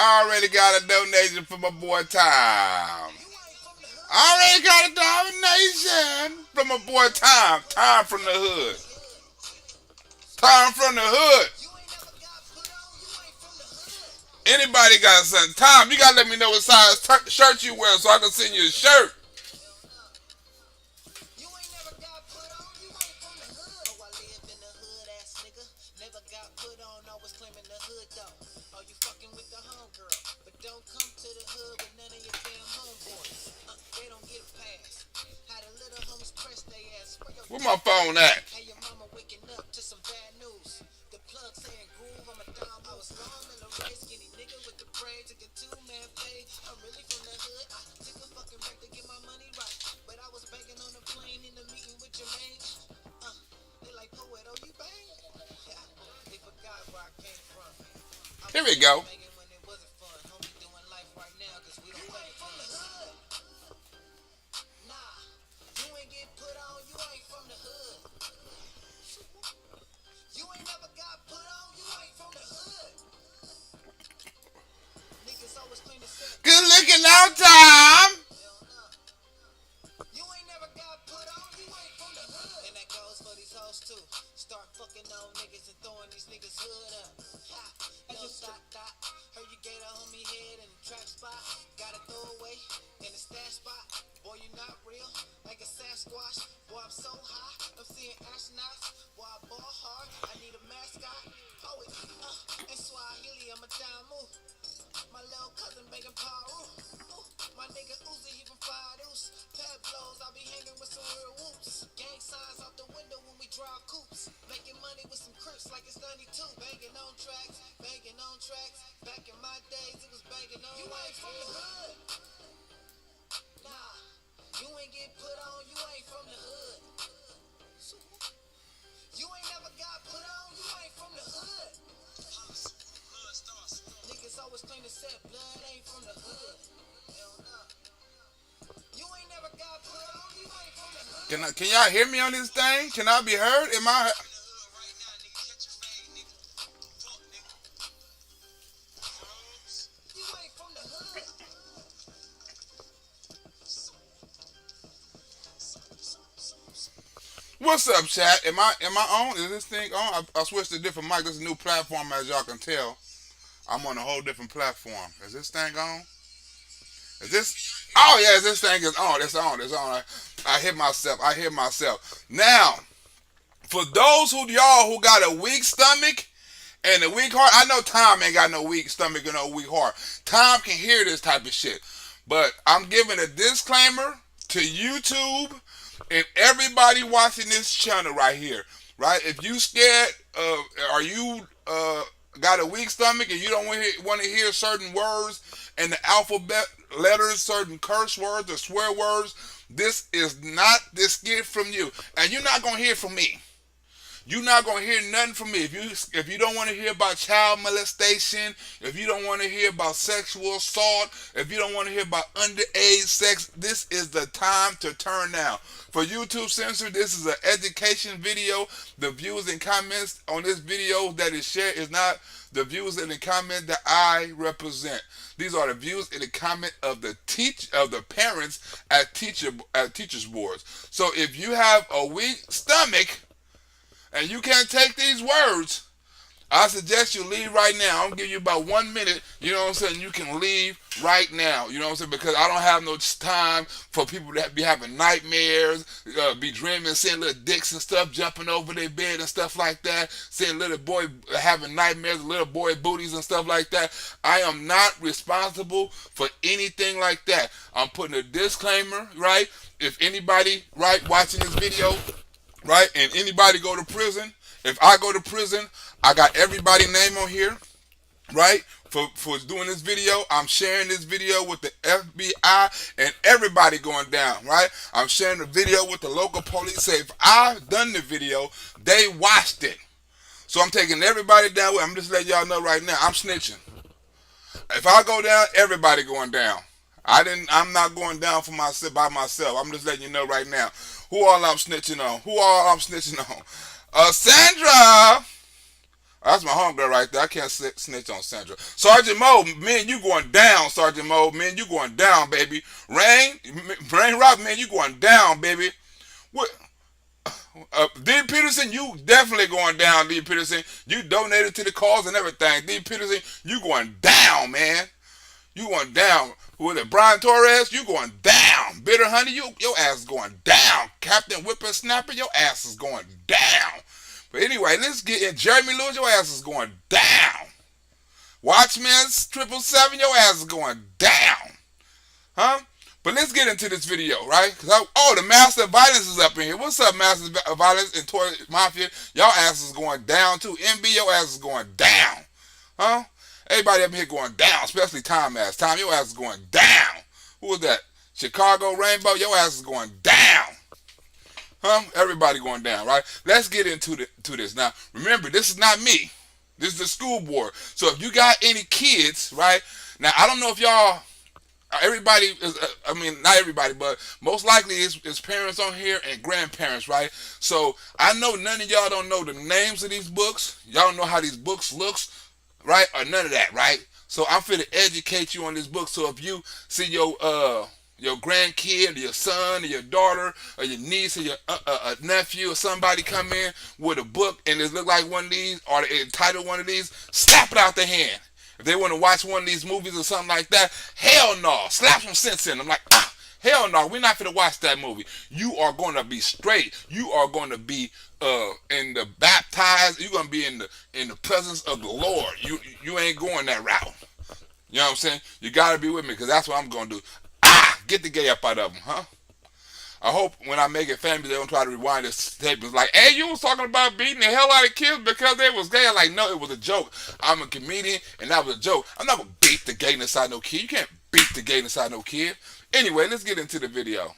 I already got a donation from my boy Tom. I already got a donation from my boy Tom. Tom from the hood. Tom from the hood. Anybody got something? Tom, you gotta let me know what size shirt you wear so I can send you a shirt. Where my phone at? Here we go. Good looking out, Tom. Can y'all hear me on this thing? Can I be heard? Am I? What's up, chat? Am I on? Is this thing on? I switched to a different mic. This is a new platform, as y'all can tell. I'm on a whole different platform. Is this thing on? Is this? Oh yeah, this thing is on. It's on. It's on. I hear myself. I hear myself. Now, for those y'all who got a weak stomach and a weak heart, I know Tom ain't got no weak stomach and no weak heart. Tom can hear this type of shit. But I'm giving a disclaimer to YouTube and everybody watching this channel right here. Right? If you scared are you got a weak stomach and you don't want to hear certain words in the alphabet letters, certain curse words or swear words, this is not this gift from you. And you're not going to hear from me. You're not gonna hear nothing from me. If you don't want to hear about child molestation, if you don't want to hear about sexual assault, if you don't want to hear about underage sex, this is the time to turn now. For YouTube censor, this is an education video. The views and comments on this video that is shared is not the views and the comment that I represent. These are the views and the comment of the parents at teachers boards. So if you have a weak stomach and you can't take these words, I suggest you leave right now. I'm gonna give you about 1 minute. You know what I'm saying? You can leave right now. You know what I'm saying? Because I don't have no time for people that be having nightmares, be dreaming, seeing little dicks and stuff jumping over their bed and stuff like that. Seeing little boy having nightmares, little boy booties and stuff like that. I am not responsible for anything like that. I'm putting a disclaimer, right? If anybody, right, watching this video, right, and anybody go to prison, if I go to prison, I got everybody's name on here, right, for doing this video. I'm sharing this video with the FBI and everybody going down, right? I'm sharing the video with the local police. Say if I've done the video, they watched it. So I'm taking everybody down with. I'm just letting y'all know right now, I'm snitching. If I go down, everybody going down. I'm not going down for myself by myself. I'm just letting you know right now. Who all I'm snitching on? Sandra. That's my homegirl right there. I can't snitch on Sandra. Sergeant Mo, man, you going down, Sergeant Mo. Man, you going down, baby. Rain Rock, man, you going down, baby. What? D. Peterson, you definitely going down, D. Peterson. You donated to the cause and everything. D. Peterson, you going down, man. You going down. Who is it? Brian Torres, you going down. Bitter Honey, your ass is going down. Captain Whippersnapper, your ass is going down. But anyway, let's get in. Jeremy Lewis, your ass is going down. Watchmen 777, your ass is going down. Huh? But let's get into this video, right? Oh, the Master of Violence is up in here. What's up, Master of Violence and Toy Mafia? Y'all ass is going down too. MB, your ass is going down. Huh? Everybody up here going down, especially Time Ass. Time, your ass is going down. Who was that? Chicago Rainbow, your ass is going down. Huh? Everybody going down, right? Let's get into this. Now, remember, this is not me. This is the school board. So if you got any kids, right? Now, I don't know if y'all, everybody is, I mean, not everybody, but most likely is parents on here and grandparents, right? So I know none of y'all don't know the names of these books. Y'all don't know how these books looks, right? Or none of that, right? So I'm finna educate you on this book. So if you see your grandkid, or your son, or your daughter, or your niece, or your nephew, or somebody come in with a book and it look like one of these, or the title one of these, slap it out their hand. If they want to watch one of these movies or something like that, hell no, slap some sense in them. Like, hell no, we're not finna watch that movie. You are going to be straight. You are going to be in the baptized. You're going to be in the presence of the Lord. You ain't going that route. You know what I'm saying? You got to be with me because that's what I'm going to do. Get the gay up out of them, huh? I hope when I make it famous, they don't try to rewind this tape. It's like, hey, you was talking about beating the hell out of kids because they was gay. I'm like, no, it was a joke. I'm a comedian, and that was a joke. I'm not going to beat the gayness out of no kid. You can't beat the gayness out of no kid. Anyway, let's get into the video.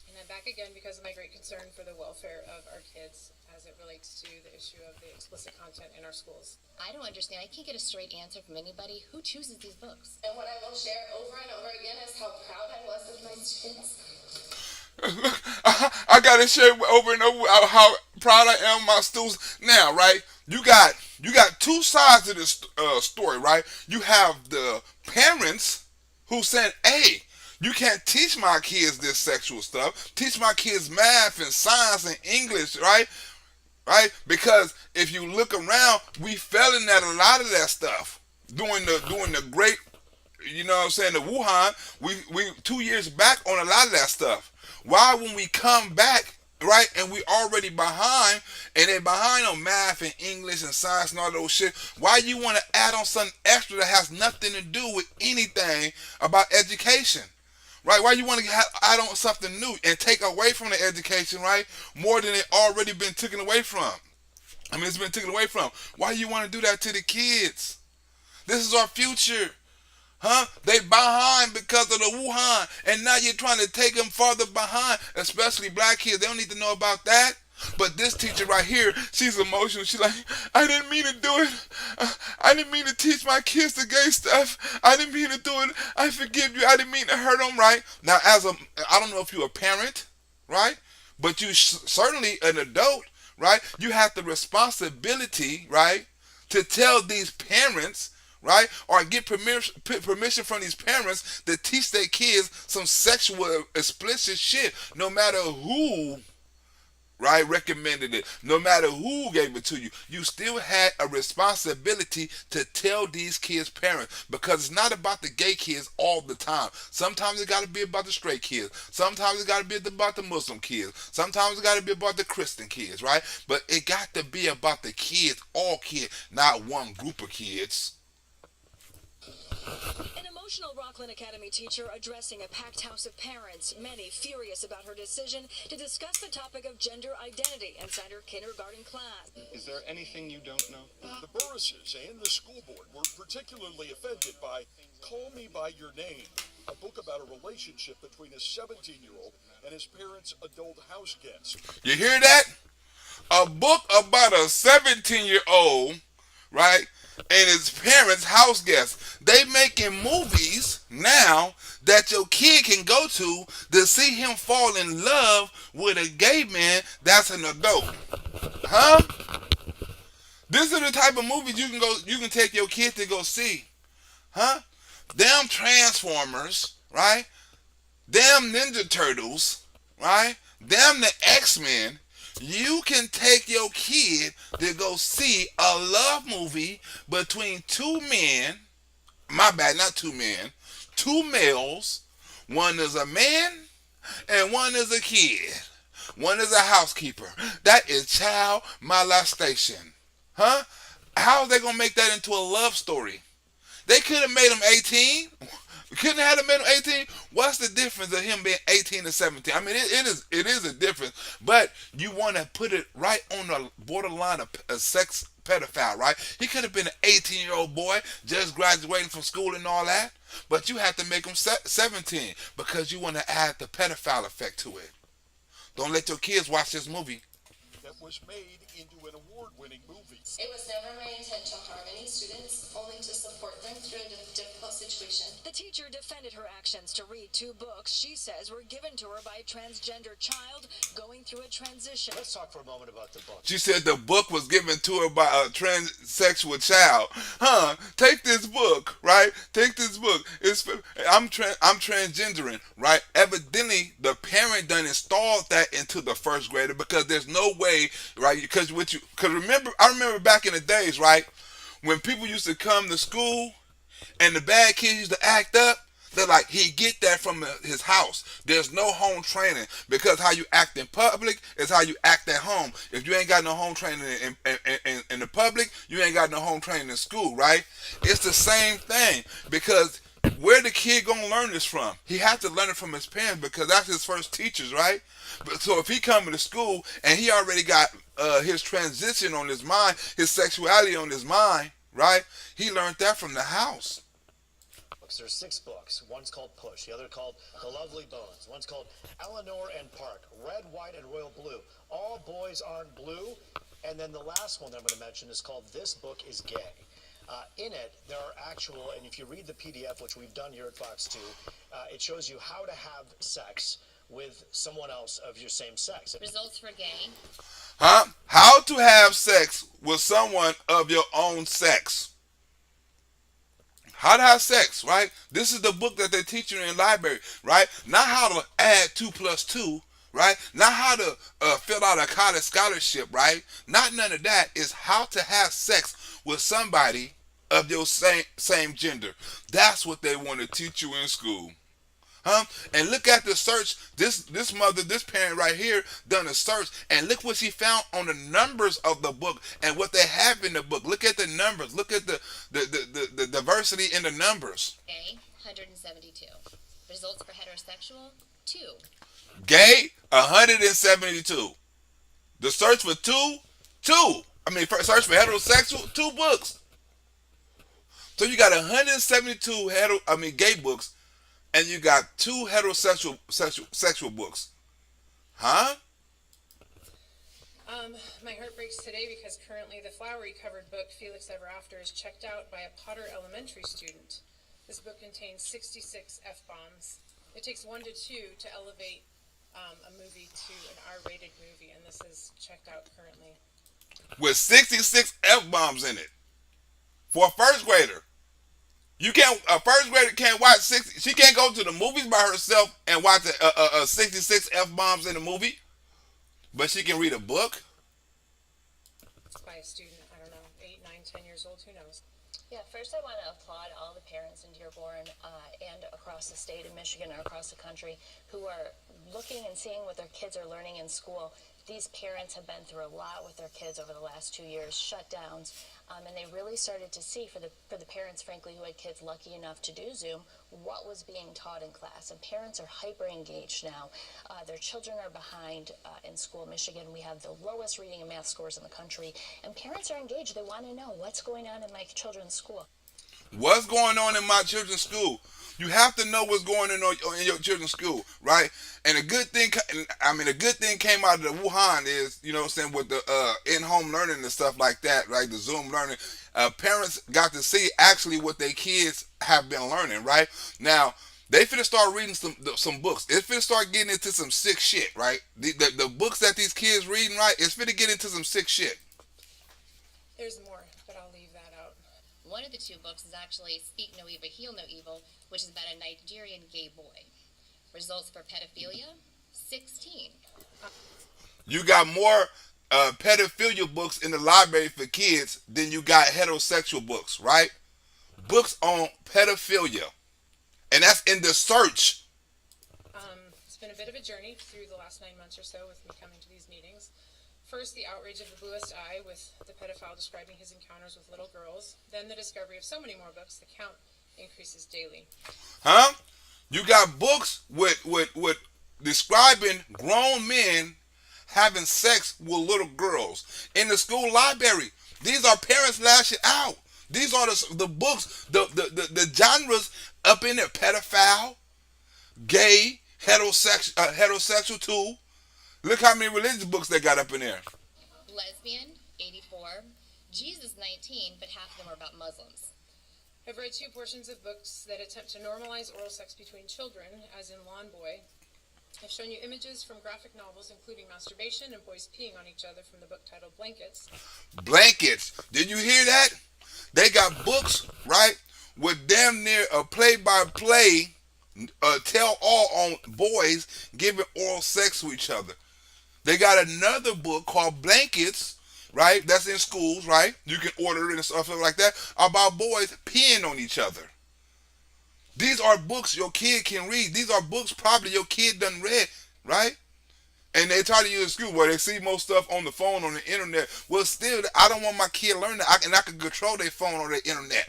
And I'm back again because of my great concern for the welfare of our kids as it relates to the issue of the explicit content in our schools. I don't understand. I can't get a straight answer from anybody. Who chooses these books? And what I will share over and over again is how proud I was of my students. I gotta share over and over how proud I am of my students. Now, right? You got two sides to this story, right? You have the parents who said, "Hey, you can't teach my kids this sexual stuff. Teach my kids math and science and English, right? Right? Because if you look around, we fell in that a lot of that stuff during the great, you know what I'm saying, the Wuhan. We 2 years back on a lot of that stuff. Why when we come back, right, and we already behind, and they're behind on math and English and science and all those shit, why you want to add on something extra that has nothing to do with anything about education? Right? Why you want to add on something new and take away from the education, right? More than it already been taken away from. I mean, it's been taken away from. Why you want to do that to the kids? This is our future. Huh? They behind because of the Wuhan. And now you're trying to take them farther behind, especially black kids. They don't need to know about that. But this teacher right here, she's emotional. She's like, I didn't mean to do it. I didn't mean to teach my kids the gay stuff. I didn't mean to do it. I forgive you. I didn't mean to hurt them, right? Now, I don't know if you're a parent, right? But you certainly an adult, right? You have the responsibility, right, to tell these parents, right, or get permission from these parents to teach their kids some sexual explicit shit, no matter who, right, recommended it. No matter who gave it to you, you still had a responsibility to tell these kids' parents, because it's not about the gay kids all the time. Sometimes it got to be about the straight kids. Sometimes it got to be about the Muslim kids. Sometimes it got to be about the Christian kids, right? But it got to be about the kids, all kids, not one group of kids. An emotional Rockland Academy teacher addressing a packed house of parents, many furious about her decision to discuss the topic of gender identity inside her kindergarten class. Is there anything you don't know? The Burrises and the school board were particularly offended by Call Me By Your Name, a book about a relationship between a 17-year-old and his parents' adult house guest. You hear that? A book about a 17-year-old, right, and his parents' house guests. They making movies now that your kid can go to see him fall in love with a gay man that's an adult. Huh? This is the type of movies you can take your kid to go see. Huh? Damn Transformers, right? Damn Ninja Turtles, right? Damn the X-Men. You can take your kid to go see a love movie between two men. My bad, not two men. Two males. One is a man and one is a kid. One is a housekeeper. That is child molestation. Huh? How are they gonna make that into a love story? They could have made him 18. Couldn't have made him 18. What's the difference of him being 18 and 17? I mean, it is a difference, but you want to put it right on the borderline of a sex pedophile, right? He could have been an 18-year-old boy just graduating from school and all that, but you have to make him 17 because you want to add the pedophile effect to it. Don't let your kids watch this movie. That was made into an award-winning movie. It was never my intent to harm any students, only to support them through a difficult situation. The teacher defended her actions to read 2 books she says were given to her by a transgender child going through a transition. Let's talk for a moment about the book. She said the book was given to her by a transsexual child. Huh? Take this book, right? Take this book. I'm transgendering, right? Evidently, the parent done installed that into the first grader because there's no way, right? Because I remember back in the days, right, when people used to come to school and the bad kids used to act up. They're like, he get that from his house. There's no home training because how you act in public is how you act at home. If you ain't got no home training in the public, you ain't got no home training in school, right? It's the same thing because where the kid gonna learn this from? He has to learn it from his parents because that's his first teachers, right? So if he coming to school and he already got his transition on his mind, his sexuality on his mind, right? He learned that from the house. There's 6 books. One's called Push, the other called The Lovely Bones. One's called Eleanor and Park, Red, White, and Royal Blue. All boys aren't blue. And then the last one that I'm going to mention is called This Book is Gay. In it, there are actual, and if you read the PDF, which we've done here at Fox 2, it shows you how to have sex with someone else of your same sex. Results for gay. Huh? How to have sex with someone of your own sex. How to have sex, right? This is the book that they teach you in the library, right? Not how to add 2 plus 2, right? Not how to fill out a college scholarship, right? Not none of that. It's how to have sex with somebody of your same gender. That's what they want to teach you in school. Huh? And look at the search. This parent right here done a search, and look what she found on the numbers of the book and what they have in the book. Look at the numbers. Look at the diversity in the numbers. Gay, 172. Results for heterosexual, 2. Gay, 172. The search for two. Search for heterosexual, 2 books. So you got 172 gay books. And you got 2 sexual books. Huh? My heart breaks today because currently the flowery covered book Felix Ever After is checked out by a Potter Elementary student. This book contains 66 F-bombs. It takes 1 to 2 to elevate a movie to an R-rated movie, and this is checked out currently. With 66 F-bombs in it. For a first grader. A first grader can't watch 60. She can't go to the movies by herself and watch 66 F-bombs in a movie. But she can read a book. It's by a student, I don't know, 8, 9, 10 years old, who knows? Yeah, first I want to applaud all the parents in Dearborn and across the state of Michigan or across the country who are looking and seeing what their kids are learning in school. These parents have been through a lot with their kids over the last 2 years, shutdowns, and they really started to see for the parents, frankly, who had kids lucky enough to do Zoom, what was being taught in class. And parents are hyper engaged now. Their children are behind in school. Michigan, we have the lowest reading and math scores in the country, and parents are engaged. They want to know what's going on in my children's school. What's going on in my children's school? You have to know what's going on in your children's school, right? And a good thing came out of the Wuhan is, with the in-home learning and stuff like that, right? The Zoom learning. Parents got to see actually what their kids have been learning, right? Now, They finna start reading some books. It's finna start getting into some sick shit, right? The books that these kids reading, right? It's finna get into some sick shit. There's more, but I'll leave that out. One of the two books is actually Speak No Evil, Heal No Evil, which is about a Nigerian gay boy. Results for pedophilia, 16. You got more pedophilia books in the library for kids than you got heterosexual books, right? Books on pedophilia. And that's in the search. It's been a bit of a journey through the last 9 months or so with me coming to these meetings. First, the outrage of the bluest eye with the pedophile describing his encounters with little girls. Then the discovery of so many more books, the count increases daily. Huh? You got books with describing grown men having sex with little girls in the school library. These are parents lashing out. These are the books, the genres up in there: pedophile, gay, heterosexual too. Look how many religious books they got up in there. Lesbian, 84. Jesus, 19, but half of them are about Muslims. I've read 2 portions of books that attempt to normalize oral sex between children, as in Lawn Boy. I've shown you images from graphic novels, including masturbation and boys peeing on each other, from the book titled Blankets. Blankets. Did you hear that? They got books, right, with damn near a play-by-play tell-all on boys giving oral sex to each other. They got another book called Blankets, right, that's in schools, right? You can order it and stuff like that, about boys peeing on each other. These are books your kid can read. These are books probably your kid done read, right? And they try to use school where they see most stuff on the phone, on the internet. Well, still, I don't want my kid learning that. I can control their phone or their internet.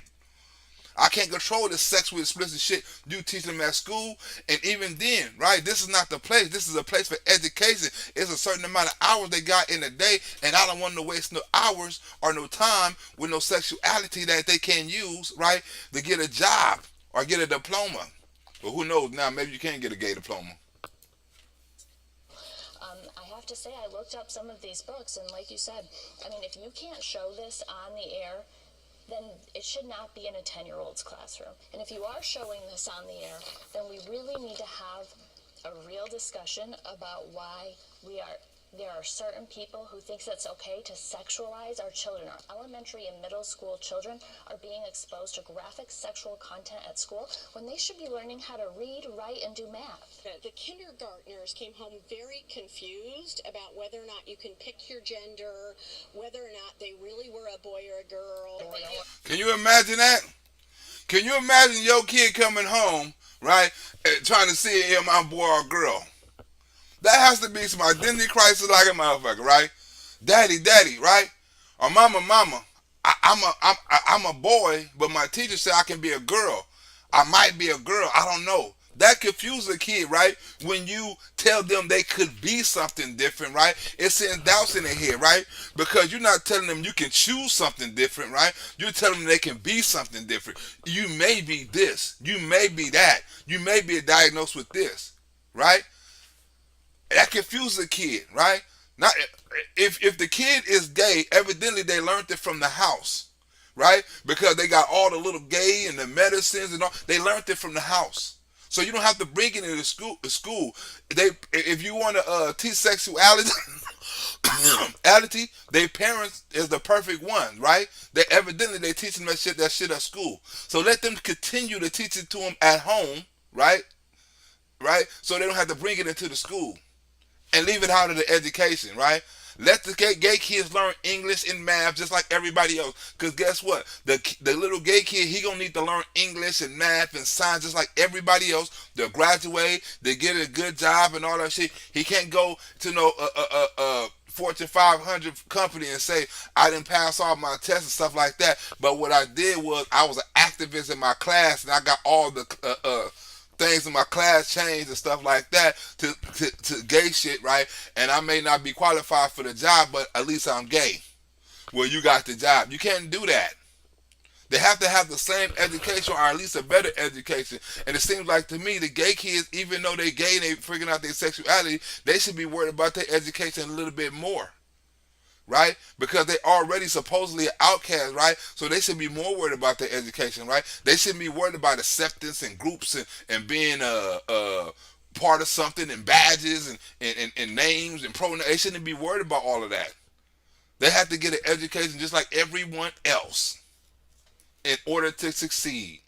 I can't control the sexually explicit shit you teach them at school. And even then, right, this is not the place. This is a place for education. It's a certain amount of hours they got in a day, and I don't want to waste no hours or no time with no sexuality that they can use, right, to get a job or get a diploma. But who knows now, maybe you can get a gay diploma. I have to say, I looked up some of these books, and like you said, I mean, if you can't show this on the air, then it should not be in a 10-year-old's classroom. And if you are showing this on the air, then we really need to have a real discussion about why there are certain people who think it's okay to sexualize our children. Our elementary and middle school children are being exposed to graphic sexual content at school when they should be learning how to read, write, and do math. The kindergartners came home very confused about whether or not you can pick your gender, whether or not they really were a boy or a girl. Can you imagine that? Can you imagine your kid coming home, right, and trying to see am I a boy or a girl? That has to be some identity crisis like a motherfucker, right? Daddy, right? Or mama, I'm a boy, but my teacher said I can be a girl. I might be a girl. I don't know. That confuses a kid, right? When you tell them they could be something different, right? It sends doubts in their head, right? Because you're not telling them you can choose something different, right? You're telling them they can be something different. You may be this. You may be that. You may be diagnosed with this, right? That confuses a kid, right? Not if the kid is gay, evidently they learned it from the house, right? Because they got all the little gay and the medicines and all. They learned it from the house, so you don't have to bring it into school. If you want to teach sexuality, their parents is the perfect one, right? They teach them that shit at school. So let them continue to teach it to them at home, right? Right? So they don't have to bring it into the school. And leave it out of the education, right? Let the gay kids learn English and math just like everybody else. Because guess what? The little gay kid, he going to need to learn English and math and science just like everybody else. They'll graduate, they get a good job and all that shit. He can't go to no Fortune 500 company and say, I didn't pass all my tests and stuff like that. But what I did was I was an activist in my class and I got all the things in my class changed and stuff like that to gay shit, right? And I may not be qualified for the job, but at least I'm gay. Well, you got the job. You can't do that. They have to have the same education or at least a better education. And it seems like to me the gay kids, even though they gay and they figuring out their sexuality, they should be worried about their education a little bit more. right? Because they already supposedly outcast, right? So they should be more worried about their education, right? They shouldn't be worried about acceptance and groups and being part of something and badges and names and pronouns. They shouldn't be worried about all of that. They have to get an education just like everyone else in order to succeed.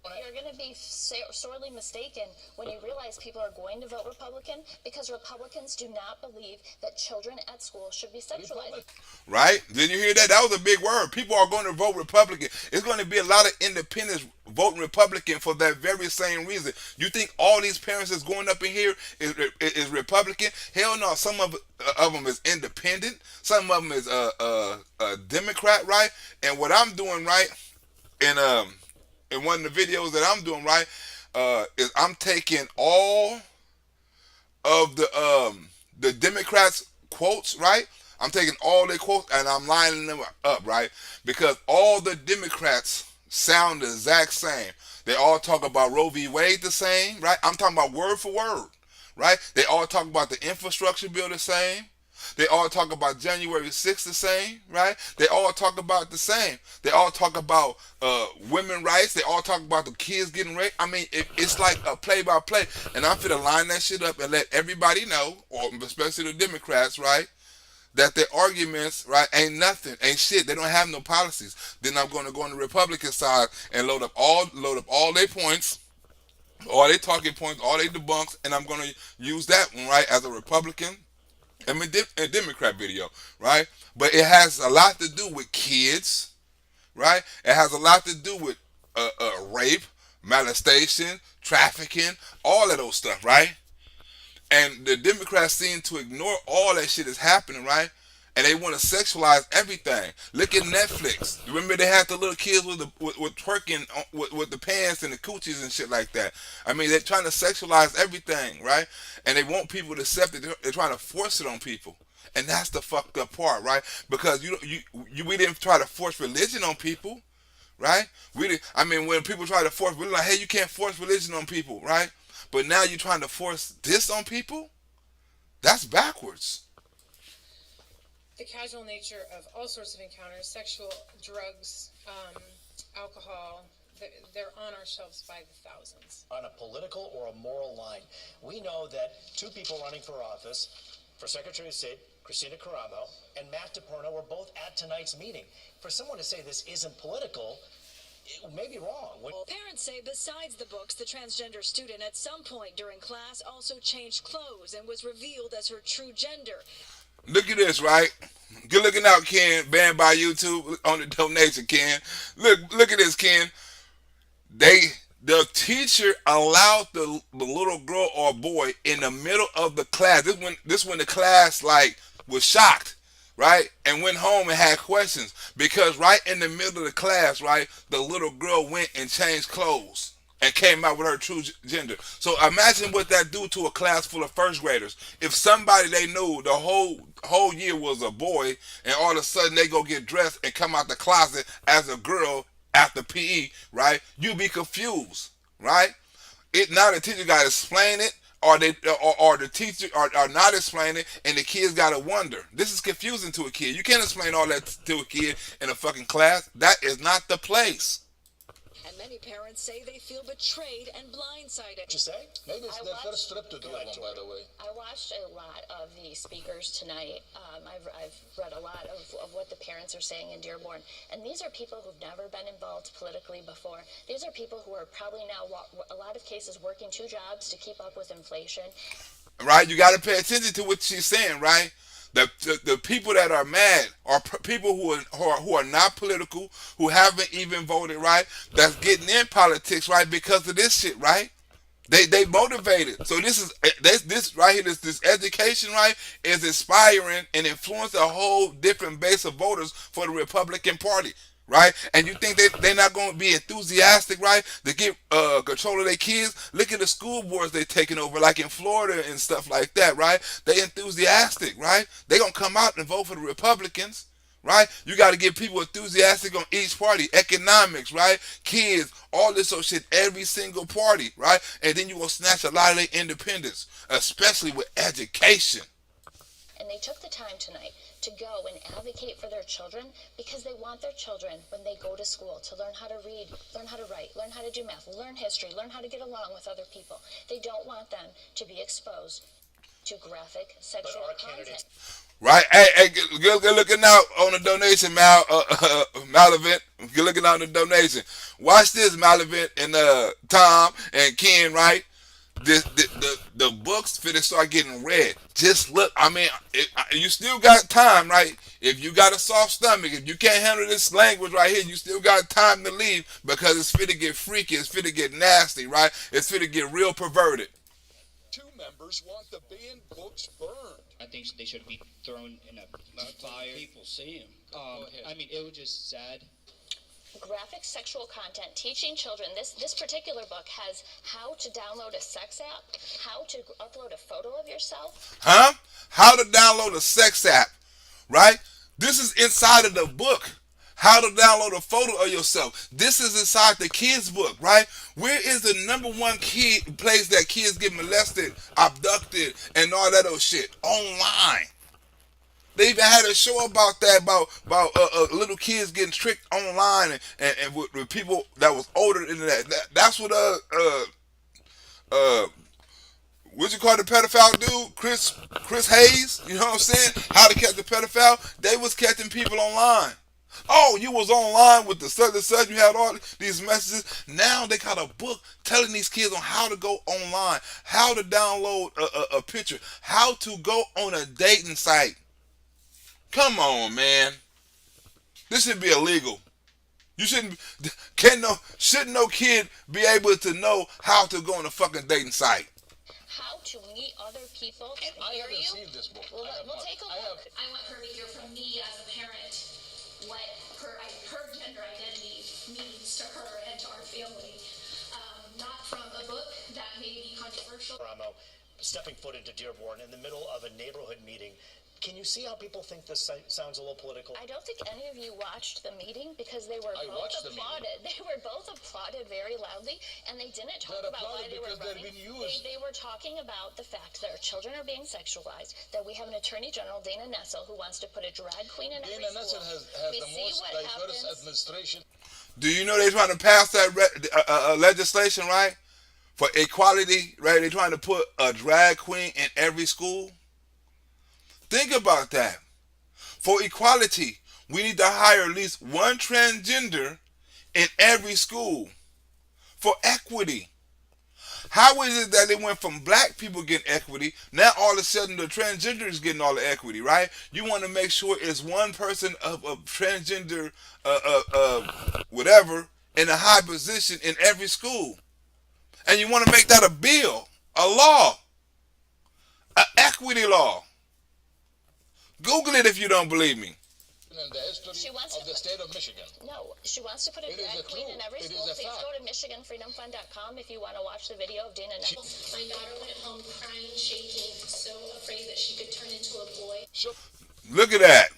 You're going to be sorely mistaken when you realize people are going to vote Republican because Republicans do not believe that children at school should be sexualized. Right? Did you hear that? That was a big word. People are going to vote Republican. It's going to be a lot of independents voting Republican for that very same reason. You think all these parents that's going up in here is Republican? Hell no. Some of them is independent. Some of them is a Democrat, right? And what I'm doing, right, and in one of the videos that I'm doing, right, is I'm taking all of the Democrats' quotes, right? I'm taking all their quotes and I'm lining them up, right? Because all the Democrats sound the exact same. They all talk about Roe v. Wade the same, right? I'm talking about word for word, right? They all talk about the infrastructure bill the same. They all talk about January 6th the same, right? They all talk about the same. They all talk about women rights. They all talk about the kids getting raped. I mean, it's like a play-by-play. And I'm finna line that shit up and let everybody know, or especially the Democrats, right, that their arguments, right, ain't nothing, ain't shit. They don't have no policies. Then I'm going to go on the Republican side and load up all their points, all their talking points, all their debunks, and I'm going to use that one, right, as a Republican. I mean, a Democrat video, right? But it has a lot to do with kids, right? It has a lot to do with rape, molestation, trafficking, all of those stuff, right? And the Democrats seem to ignore all that shit is happening, right? And they want to sexualize everything. Look at Netflix. Remember they had the little kids with twerking with the pants and the coochies and shit like that. I mean, they're trying to sexualize everything, right? And they want people to accept it. They're trying to force it on people. And that's the fucked up part, right? Because we didn't try to force religion on people, right? We didn't. I mean, when people try to force, we're like, hey, you can't force religion on people, right? But now you're trying to force this on people? That's backwards. The casual nature of all sorts of encounters, sexual, drugs, alcohol, they're on our shelves by the thousands. On a political or a moral line, we know that two people running for office, for Secretary of State, Christina Carrabbo, and Matt DePorno were both at tonight's meeting. For someone to say this isn't political, it may be wrong. Parents say besides the books, the transgender student at some point during class also changed clothes and was revealed as her true gender. Look at this, right? Good looking out, Ken. Banned by YouTube on the donation, Ken. Look at this, Ken. The teacher allowed the little girl or boy in the middle of the class. This when the class like was shocked, right, and went home and had questions because right in the middle of the class, right, the little girl went and changed clothes and came out with her true gender. So imagine what that do to a class full of first graders. If somebody they knew the whole year was a boy, and all of a sudden they go get dressed and come out the closet as a girl after PE, right? You be confused, right? Now the teacher got to explain it, or the teacher are not explaining it, and the kids got to wonder. This is confusing to a kid. You can't explain all that to a kid in a fucking class. That is not the place. And many parents say they feel betrayed and blindsided. What you say? Maybe it's their first trip to the one, by the way. I watched a lot of the speakers tonight. I've read a lot of what the parents are saying in Dearborn. And these are people who've never been involved politically before. These are people who are probably now, a lot of cases, working two jobs to keep up with inflation. Right? You got to pay attention to what she's saying, right? The people that are mad are people who are not political, who haven't even voted, right? That's getting in politics, right? Because of this shit, right? They motivated. So this right here, this education, right, is inspiring and influencing a whole different base of voters for the Republican Party. Right? And you think they're not going to be enthusiastic, right, to get control of their kids? Look at the school boards they're taking over, like in Florida and stuff like that, right? They enthusiastic, right? They going to come out and vote for the Republicans, right? You got to get people enthusiastic on each party. Economics, right? Kids, all this sort of shit, every single party, right? And then you going to snatch a lot of their independence, especially with education. and they took the time tonight to go and advocate for their children because they want their children, when they go to school, to learn how to read, learn how to write, learn how to do math, learn history, learn how to get along with other people. They don't want them to be exposed to graphic sexual content. Right? Hey, good looking out on the donation, Malavent. Good looking out on the donation. Watch this, Malavent and Tom and Ken, right? The books finna start getting read. Just look. I mean, you still got time, right? If you got a soft stomach, if you can't handle this language right here, you still got time to leave because it's finna get freaky. It's finna get nasty, right? It's finna get real perverted. Two members want the banned books burned. I think they should be thrown in a fire. People see them. I mean, it was just sad. Graphic sexual content, teaching children. This particular book has how to download a sex app, how to upload a photo of yourself. Huh? How to download a sex app, right? This is inside of the book. How to download a photo of yourself. This is inside the kids' book, right? Where is the number one place that kids get molested, abducted, and all that old shit? Online. They even had a show about that, about little kids getting tricked online and with people that was older than that. That's what what you call the pedophile dude, Chris Hayes. You know what I'm saying? How to catch the pedophile? They was catching people online. Oh, you was online with the such and such. You had all these messages. Now they got a book telling these kids on how to go online, how to download a picture, how to go on a dating site. Come on, man. This should be illegal. You shouldn't no kid be able to know how to go on a fucking dating site. How to meet other people. I haven't seen this book. We'll take a look. I want her to hear from me as a parent what her gender identity means to her and to our family. Not from a book that may be controversial. Bramo, stepping foot into Dearborn in the middle of a neighborhood meeting. Can you see how people think this sounds a little political? I don't think any of you watched the meeting because they were both applauded. They were both applauded very loudly, and they didn't talk about why they were running. They were talking about the fact that our children are being sexualized, that we have an Attorney General, Dana Nessel, who wants to put a drag queen in every school. Dana Nessel has the most diverse administration. Do you know they're trying to pass that legislation, right? For equality, right? They're trying to put a drag queen in every school. Think about that. For equality, we need to hire at least one transgender in every school. For equity. How is it that it went from black people getting equity, now all of a sudden the transgender is getting all the equity, right? You want to make sure it's one person of transgender, whatever, in a high position in every school. And you want to make that a bill, a law, an equity law. Google it if you don't believe me. In the history of the state of Michigan. No, she wants to put a drag queen in every school. Please go to MichiganFreedomFund.com if you want to watch the video of Dana Nessel. My daughter went home crying, shaking, so afraid that she could turn into a boy. Look at that.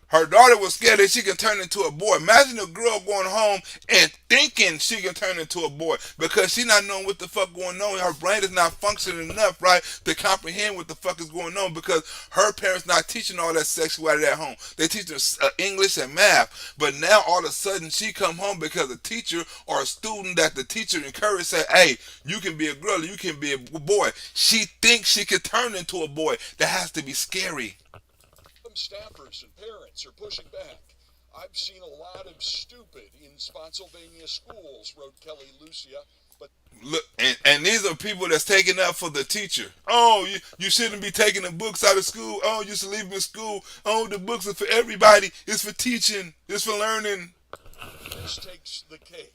Her daughter was scared that she could turn into a boy. Imagine a girl going home and thinking she can turn into a boy because she not knowing what the fuck going on. Her brain is not functioning enough, right, to comprehend what the fuck is going on because her parents not teaching all that sexuality at home. They teach her English and math. But now all of a sudden she come home because a teacher or a student that the teacher encouraged say, hey, you can be a girl, you can be a boy. She thinks she could turn into a boy. That has to be scary. Staffers and parents are pushing back. I've seen a lot of stupid in Spotsylvania schools, wrote Kelly Lucia. But look, and these are people that's taking up for the teacher. Oh, you shouldn't be taking the books out of school. Oh, you should leave them in school. Oh, the books are for everybody. It's for teaching. It's for learning. This takes the cake.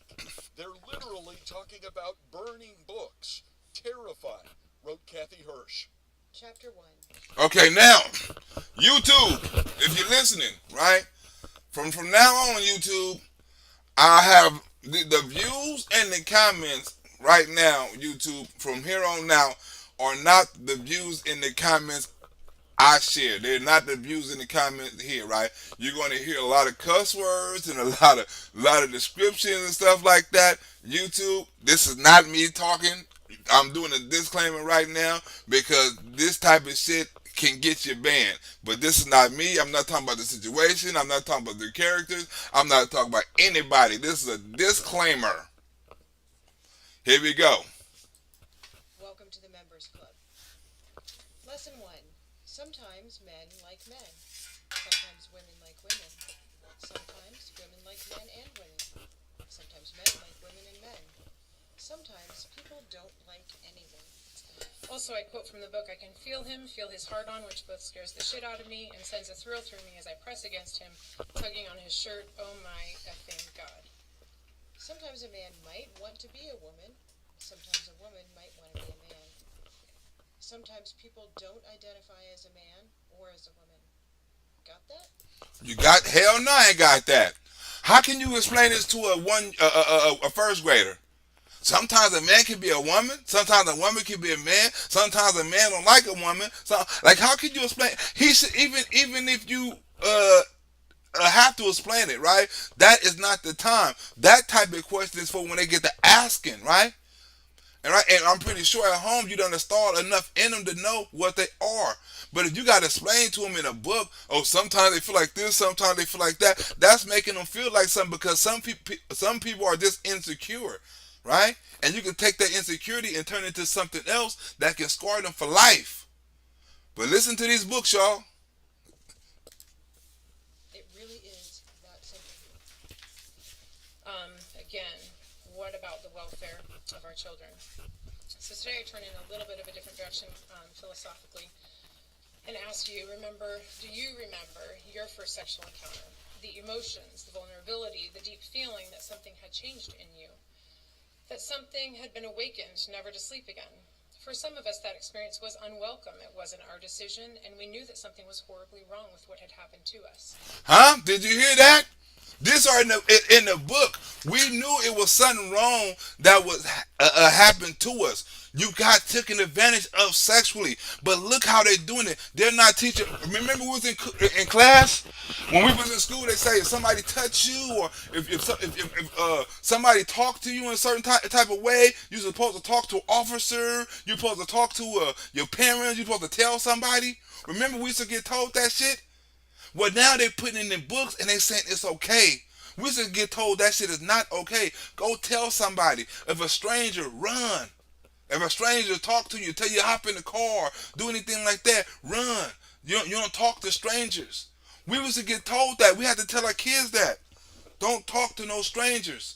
They're literally talking about burning books. Terrifying, wrote Kathy Hirsch. Chapter 1. Okay, now, YouTube, if you're listening, right? From now on, YouTube, I have the views and the comments right now, YouTube, from here on out, are not the views in the comments I share. They're not the views in the comments here, right? You're going to hear a lot of cuss words and a lot of descriptions and stuff like that. YouTube, this is not me talking. I'm doing a disclaimer right now because this type of shit can get you banned. But this is not me. I'm not talking about the situation. I'm not talking about the characters. I'm not talking about anybody. This is a disclaimer. Here we go. Welcome to the Members Club. Lesson 1. Sometimes men like men. Sometimes women like women. Sometimes women like men and women. Sometimes men like women and men. Sometimes people don't like anyone. Also, I quote from the book, I can feel him, feel his heart on, which both scares the shit out of me and sends a thrill through me as I press against him, tugging on his shirt. Oh my effing God. Sometimes a man might want to be a woman. Sometimes a woman might want to be a man. Sometimes people don't identify as a man or as a woman. Got that? You got hell no, I ain't got that. How can you explain this to a first grader? Sometimes a man can be a woman. Sometimes a woman can be a man. Sometimes a man don't like a woman. So, like, how can you explain? He should even if you have to explain it, right? That is not the time. That type of question is for when they get to asking, right? And I'm pretty sure at home you done installed enough in them to know what they are. But if you got to explain to them in a book, oh, sometimes they feel like this, sometimes they feel like that, that's making them feel like something because some people are just insecure, right? And you can take that insecurity and turn it into something else that can scar them for life. But listen to these books, y'all. It really is that simple. Again, what about the welfare of our children? So today I turn in a little bit of a different direction philosophically and ask you, do you remember your first sexual encounter? The emotions, the vulnerability, the deep feeling that something had changed in you, that something had been awakened, never to sleep again. For some of us, that experience was unwelcome. It wasn't our decision, and we knew that something was horribly wrong with what had happened to us. Huh? Did you hear that? This are in the book. We knew it was something wrong that was happened to us. You got taken advantage of sexually, but look how they're doing it. They're not teaching. Remember, we was in class when we was in school. They say if somebody touch you, or if somebody talk to you in a certain type of way, you're supposed to talk to an officer. You're supposed to talk to your parents. You're supposed to tell somebody. Remember, we used to get told that shit. Well, now they're putting it in books and they saying it's okay. We should get told that shit is not okay. Go tell somebody. If a stranger, run. If a stranger talk to you, tell you hop in the car, do anything like that, run. You don't talk to strangers. We was to get told that. We had to tell our kids that. Don't talk to no strangers.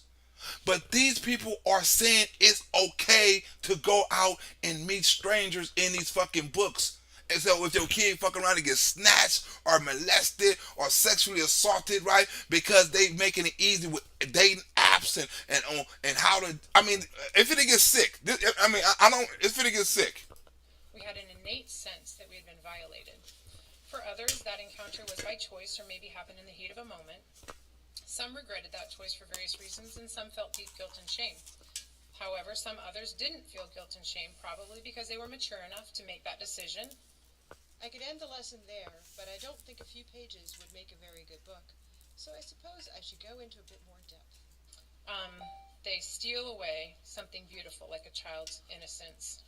But these people are saying it's okay to go out and meet strangers in these fucking books. And so if your kid fuck around and get snatched or molested or sexually assaulted, right? Because they making it easy with dating apps and how to. I mean, if it gets sick, I don't. If it gets sick. We had an innate sense that we had been violated. For others, that encounter was by choice or maybe happened in the heat of a moment. Some regretted that choice for various reasons, and some felt deep guilt and shame. However, some others didn't feel guilt and shame, probably because they were mature enough to make that decision. I could end the lesson there, but I don't think a few pages would make a very good book. So I suppose I should go into a bit more depth. They steal away something beautiful like a child's innocence.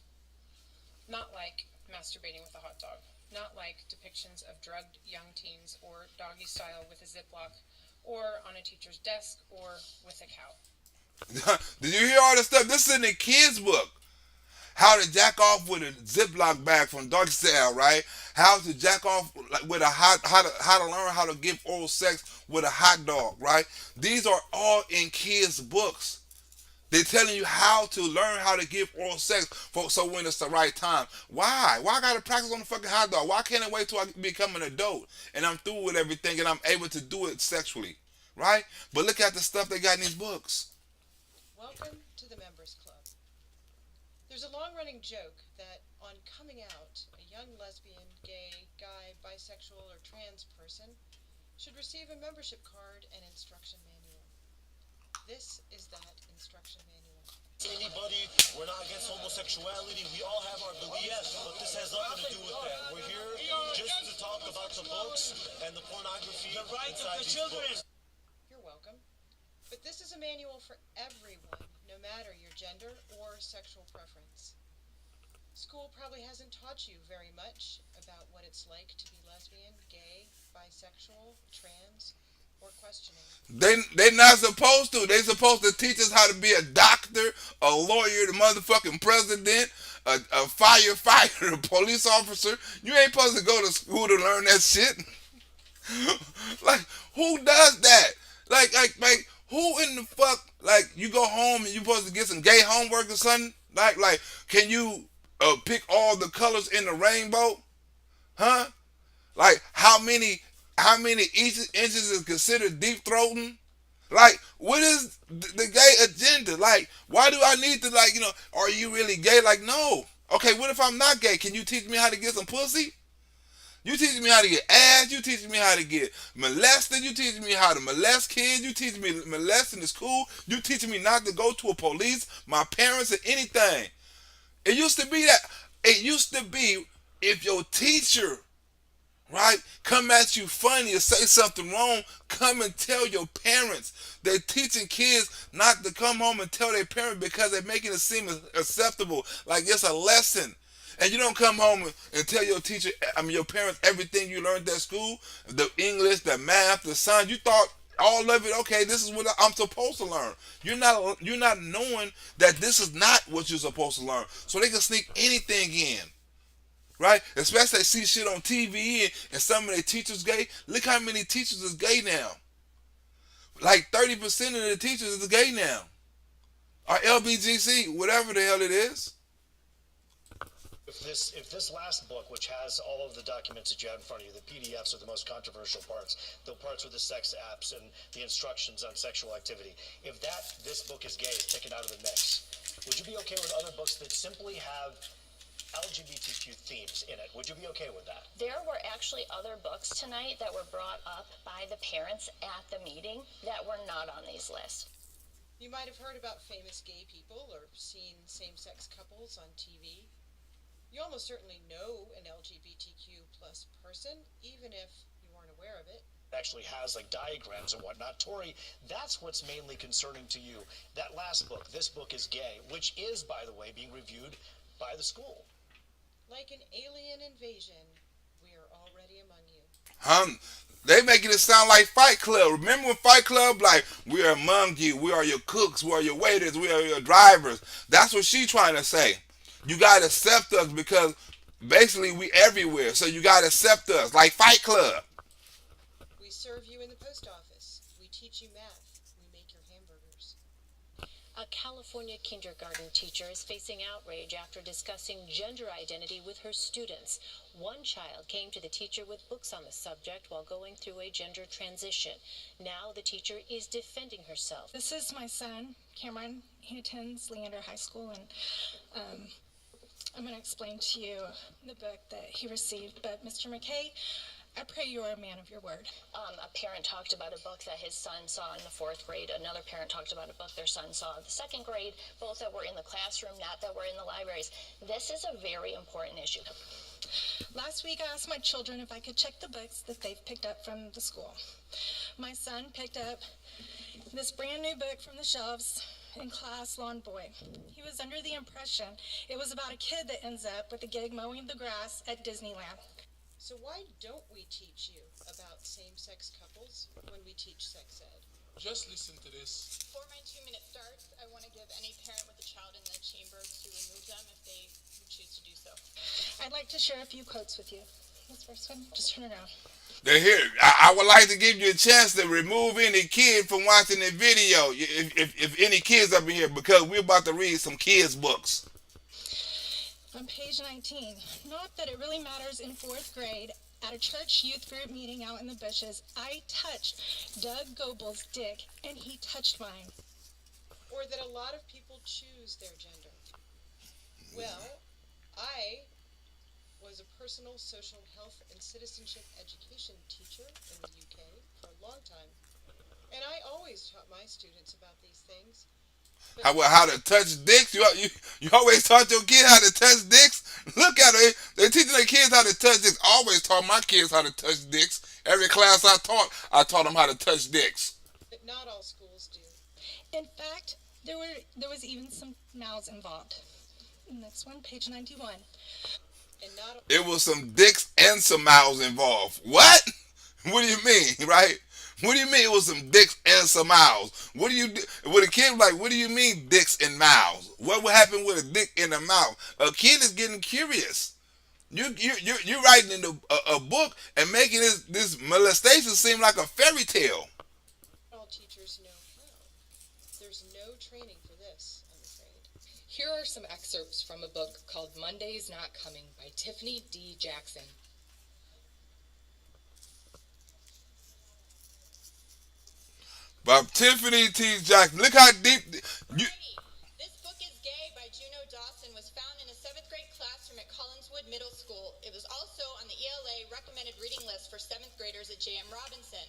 Not like masturbating with a hot dog. Not like depictions of drugged young teens or doggy style with a Ziploc or on a teacher's desk or with a cow. Did you hear all this stuff? This is in the kids' book. How to jack off with a Ziploc bag from doggy style, right? How to jack off with how to learn how to give oral sex with a hot dog, right? These are all in kids' books. They're telling you how to learn how to give oral sex so when it's the right time. Why? Why I gotta practice on the fucking hot dog? Why can't I wait till I become an adult and I'm through with everything and I'm able to do it sexually, right? But look at the stuff they got in these books. Welcome to the Members Club. There's a long-running joke that on coming out, a young lesbian, gay, guy, bisexual, or trans person should receive a membership card and instruction manual. This is that instruction manual. Anybody, we're not against homosexuality. We all have our beliefs, but this has nothing to do with that. We're here just to talk about the books and the pornography. The rights of the children. You're welcome. But this is a manual for everyone, no matter your gender or sexual preference. School probably hasn't taught you very much about what it's like to be lesbian, gay, bisexual, trans, or questioning. They not supposed to. They supposed to teach us how to be a doctor, a lawyer, the motherfucking president, a firefighter, a police officer. You ain't supposed to go to school to learn that shit. Like, who does that? Like, who in the fuck? Like, you go home and you supposed to get some gay homework or something? Like, can you pick all the colors in the rainbow? Huh? Like, how many inches is considered deep throating? Like, what is the gay agenda? Like, why do I need to, like, are you really gay? Like, no. Okay, what if I'm not gay? Can you teach me how to get some pussy? You teaching me how to get ass. You teaching me how to get molested. You teaching me how to molest kids. You teaching me molesting is cool. You teaching me not to go to a police, my parents, or anything. It used to be that. It used to be if your teacher, right, come at you funny or say something wrong, come and tell your parents. They're teaching kids not to come home and tell their parents because they're making it seem acceptable, like it's a lesson. And you don't come home and tell your teacher, your parents, everything you learned at school, the English, the math, the science. You thought all of it, okay, this is what I'm supposed to learn. You're not knowing that this is not what you're supposed to learn. So they can sneak anything in. Right? Especially they see shit on TV and some of their teachers gay. Look how many teachers is gay now. Like 30% of the teachers is gay now. Or LBGC, whatever the hell it is. If this last book, which has all of the documents that you have in front of you, the PDFs are the most controversial parts, the parts with the sex apps and the instructions on sexual activity, if this book is gay, is taken out of the mix, would you be okay with other books that simply have LGBTQ themes in it? Would you be okay with that? There were actually other books tonight that were brought up by the parents at the meeting that were not on these lists. You might have heard about famous gay people or seen same-sex couples on TV. You almost certainly know an LGBTQ plus person, even if you weren't aware of it. It actually has like diagrams and whatnot. Tori, that's what's mainly concerning to you. That last book, This Book is Gay, which is, by the way, being reviewed by the school. Like an alien invasion, we are already among you. They making it sound like Fight Club. Remember when Fight Club, like, we are among you, we are your cooks, we are your waiters, we are your drivers. That's what she trying to say. You gotta accept us because basically we everywhere. So you gotta accept us, like Fight Club. We serve you in the post office. We teach you math. We make your hamburgers. A California kindergarten teacher is facing outrage after discussing gender identity with her students. One child came to the teacher with books on the subject while going through a gender transition. Now the teacher is defending herself. This is my son, Cameron. He attends Leander High School, and I'm going to explain to you the book that he received. But Mr. McKay, I pray you are a man of your word. A parent talked about a book that his son saw in the 4th grade. Another parent talked about a book their son saw in the 2nd grade, both that were in the classroom, not that were in the libraries. This is a very important issue. Last week, I asked my children if I could check the books that they've picked up from the school. My son picked up this brand new book from the shelves in class, Lawn Boy. He was under the impression it was about a kid that ends up with a gig mowing the grass at Disneyland. So why don't we teach you about same-sex couples when we teach sex ed? Just listen to this. Before my 2-minute starts, I want to give any parent with a child in the chamber to remove them if they choose to do so. I'd like to share a few quotes with you. This first one, just turn around. They're here. I would like to give you a chance to remove any kid from watching the video, if any kids up in here, because we're about to read some kids' books. On page 19, not that it really matters in 4th grade, at a church youth group meeting out in the bushes, I touched Doug Goebel's dick, and he touched mine. Or that a lot of people choose their gender. Well, I was a personal social health and citizenship education teacher in the UK for a long time. And I always taught my students about these things. How to touch dicks? You always taught your kid how to touch dicks? Look at it. They're teaching their kids how to touch dicks. I always taught my kids how to touch dicks. Every class I taught them how to touch dicks. But not all schools do. In fact, there was even some mouths involved. Next one, page 91. It was some dicks and some mouths involved. What? What do you mean, right? What do you mean it was some dicks and some mouths? What do you do? With a kid, like, what do you mean dicks and mouths? What would happen with a dick in a mouth? A kid is getting curious. You're writing in a book and making this molestation seem like a fairy tale. All teachers know how. There's no training for this, I'm afraid. Here are some excerpts from a book called Monday's Not Coming by Tiffany D. Jackson. By Tiffany T. Jackson. Look how deep you. This book is Gay by Juno Dawson was found in a 7th grade classroom at Collinswood Middle School. It was also on the ELA recommended reading list for 7th graders at J.M. Robinson.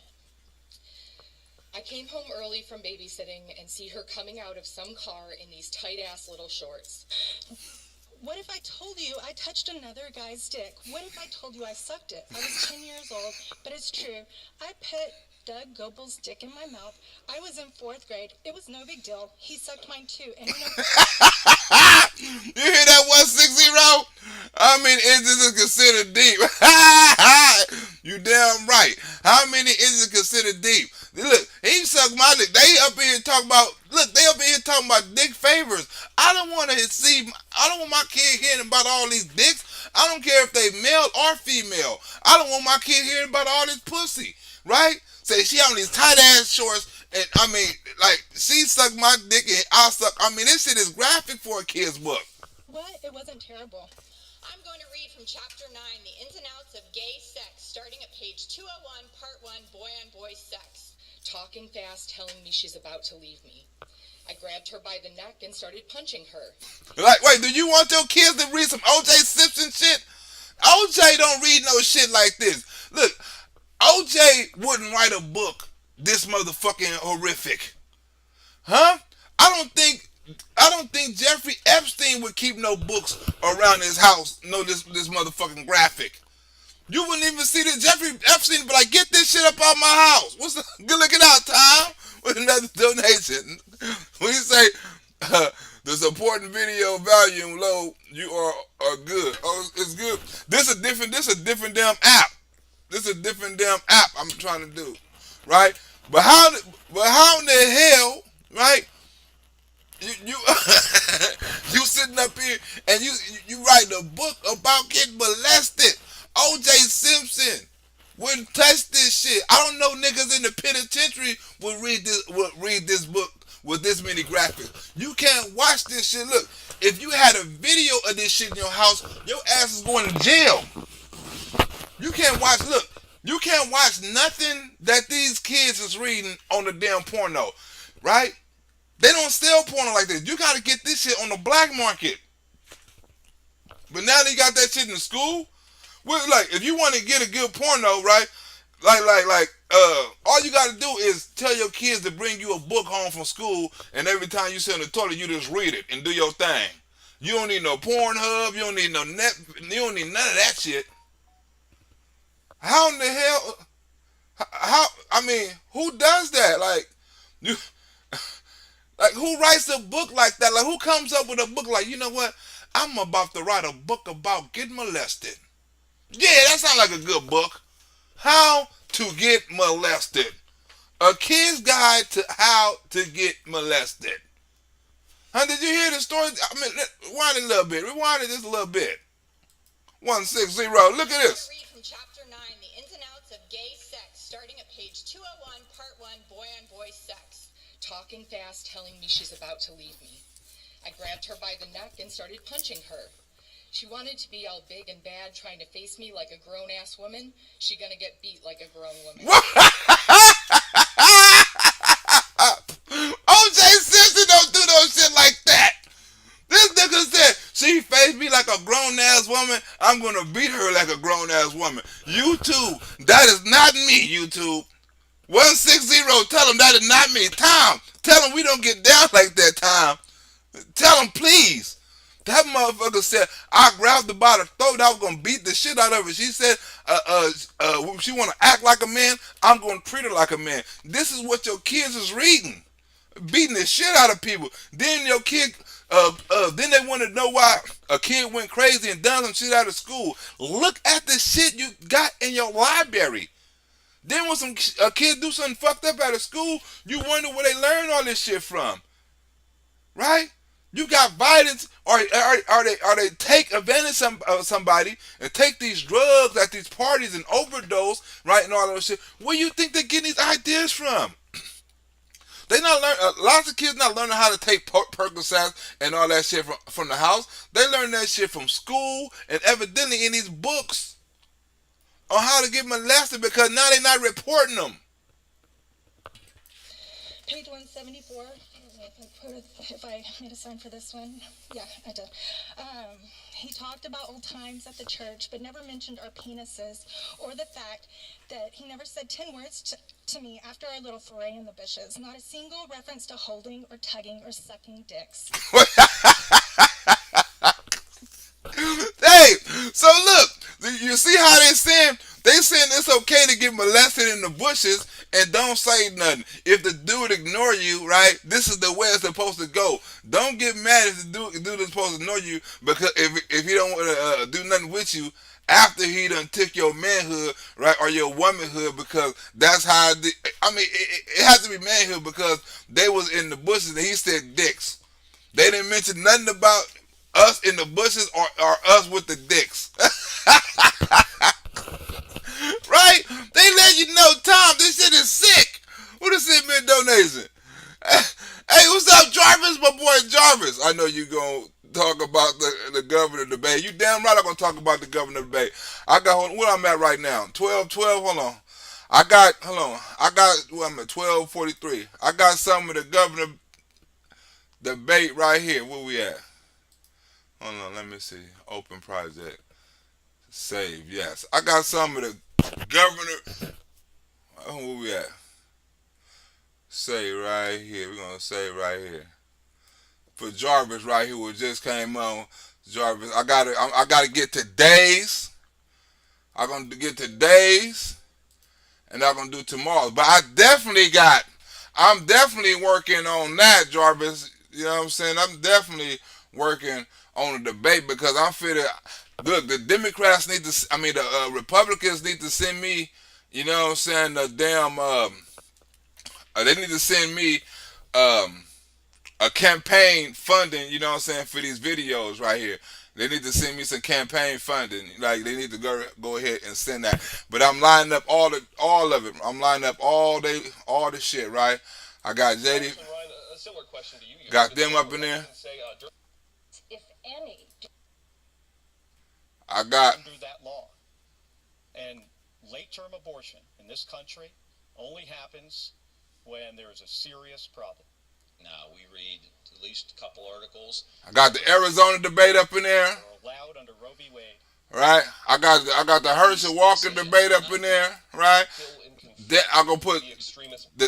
I came home early from babysitting and see her coming out of some car in these tight-ass little shorts. What if I told you I touched another guy's dick? What if I told you I sucked it? I was 10 years old, but it's true. I put Doug Goebel's dick in my mouth. I was in 4th grade. It was no big deal. He sucked mine too. And you hear that 160? How many inches is considered deep? You damn right. How many inches is considered deep? Look, he sucked my dick. They up here talking about. Look, they up here talking about dick favors. I don't want to see. I don't want my kid hearing about all these dicks. I don't care if they male or female. I don't want my kid hearing about all this pussy. Right? Say she on these tight ass shorts, and I mean, like, she sucked my dick and I suck. I mean, this shit is graphic for a kid's book. What? It wasn't terrible. I'm going to read from chapter 9, The Ins and Outs of Gay Sex, starting at page 201, part 1, Boy on Boy Sex. Talking fast, telling me she's about to leave me. I grabbed her by the neck and started punching her. Like, wait, do you want your kids to read some O.J. Simpson shit? O.J. don't read no shit like this. Look, O.J. wouldn't write a book this motherfucking horrific. Huh? I don't think Jeffrey Epstein would keep no books around his house. No, this motherfucking graphic. You wouldn't even see that Jeffrey Epstein be like, get this shit up out my house. What's the good looking out, Tom? With another donation. When you say the supporting video volume low, you are good. Oh, it's good. This a different damn app. This is a different damn app I'm trying to do. Right? But how in the hell, right? You you sitting up here and you writing a book about getting molested. O.J. Simpson wouldn't touch this shit. I don't know niggas in the penitentiary would read this book with this many graphics. You can't watch this shit. Look, if you had a video of this shit in your house, your ass is going to jail. You can't watch nothing that these kids is reading on the damn porno, right? They don't sell porno like this. You got to get this shit on the black market. But now they got that shit in the school. Well, like, if you want to get a good porno, right? All you got to do is tell your kids to bring you a book home from school, and every time you sit on the toilet, you just read it and do your thing. You don't need no Pornhub. You don't need no net. You don't need none of that shit. How in the hell? How? I mean, who does that? Like, you. Like, who writes a book like that? Like, who comes up with a book like, you know what? I'm about to write a book about getting molested. Yeah, that sounds like a good book. How to get molested. A kid's guide to how to get molested. Huh, did you hear the story? I mean, rewind it a little bit. Rewind it just a little bit. 160. Look at this. Read from chapter 9, The Ins and Outs of Gay Sex, starting at page 201, part 1, Boy on Boy Sex. Talking fast, telling me she's about to leave me. I grabbed her by the neck and started punching her. She wanted to be all big and bad, trying to face me like a grown-ass woman. She gonna get beat like a grown woman. O.J. Simpson don't do no shit like that. This nigga said, she faced me like a grown-ass woman, I'm gonna beat her like a grown-ass woman. YouTube, that is not me, YouTube. 160, tell him that is not me. Tom, tell him we don't get down like that, Tom. Tell him, please. That motherfucker said, I grabbed her by the throat, I was going to beat the shit out of her. She said, when she want to act like a man, I'm going to treat her like a man. This is what your kids is reading. Beating the shit out of people. Then your kid Then they want to know why a kid went crazy and done some shit out of school. Look at the shit you got in your library. Then when a kid do something fucked up out of school, you wonder where they learn all this shit from, right? You got violence, or they take advantage of somebody and take these drugs at these parties and overdose, right, and all that shit. Where you think they're getting these ideas from? They not learn. Lots of kids not learning how to take Percocets and all that shit from the house. They learn that shit from school and evidently in these books on how to get molested because now they're not reporting them. Page 174. If I made a sign for this one. Yeah, I did. He talked about old times at the church, but never mentioned our penises or the fact that he never said 10 words to me after our little foray in the bushes. Not a single reference to holding or tugging or sucking dicks. Hey, so look, you see how they saying it's okay to get molested in the bushes and don't say nothing. If the dude ignore you, right, this is the way it's supposed to go. Don't get mad if the dude is supposed to ignore you because if he don't want to do nothing with you after he done took your manhood, right, or your womanhood, because that's how it has to be manhood because they was in the bushes and he said dicks. They didn't mention nothing about us in the bushes or us with the dicks. Right? They let you know, Tom, this shit is sick. Who just sent me a donation? Hey, what's up, Jarvis? My boy Jarvis. I know you gonna talk about the governor debate. You damn right I'm gonna talk about the governor debate. I got where I'm at right now. 12, hold on. I got where I'm at, 12:43. I got some of the governor debate right here. Where we at? Hold on, let me see. Open project. Save, yes. I got some of the governor. Where we at? Save right here. We're gonna save right here. For Jarvis right here, who just came on. Jarvis, I gotta get today's. I'm gonna get today's, and I'm gonna do tomorrow. But I'm definitely working on that, Jarvis. You know what I'm saying? I'm definitely working on the debate because I'm feeling. Look, the Democrats need to. The Republicans need to send me. You know what I'm saying? The damn. They need to send me a campaign funding. You know what I'm saying, for these videos right here. They need to send me some campaign funding. Like they need to go ahead and send that. But I'm lining up all of it. I'm lining up all the shit. Right. I got JD. Ryan, a similar question to you. Got them up in there. If any. I got under that law. And late-term abortion in this country only happens when there is a serious problem. Now, we read at least a couple articles. I got the Arizona debate up in there. They're allowed under Roe v. Wade. Right? I got the Herschel Walker debate up in there. Right? I'm going to put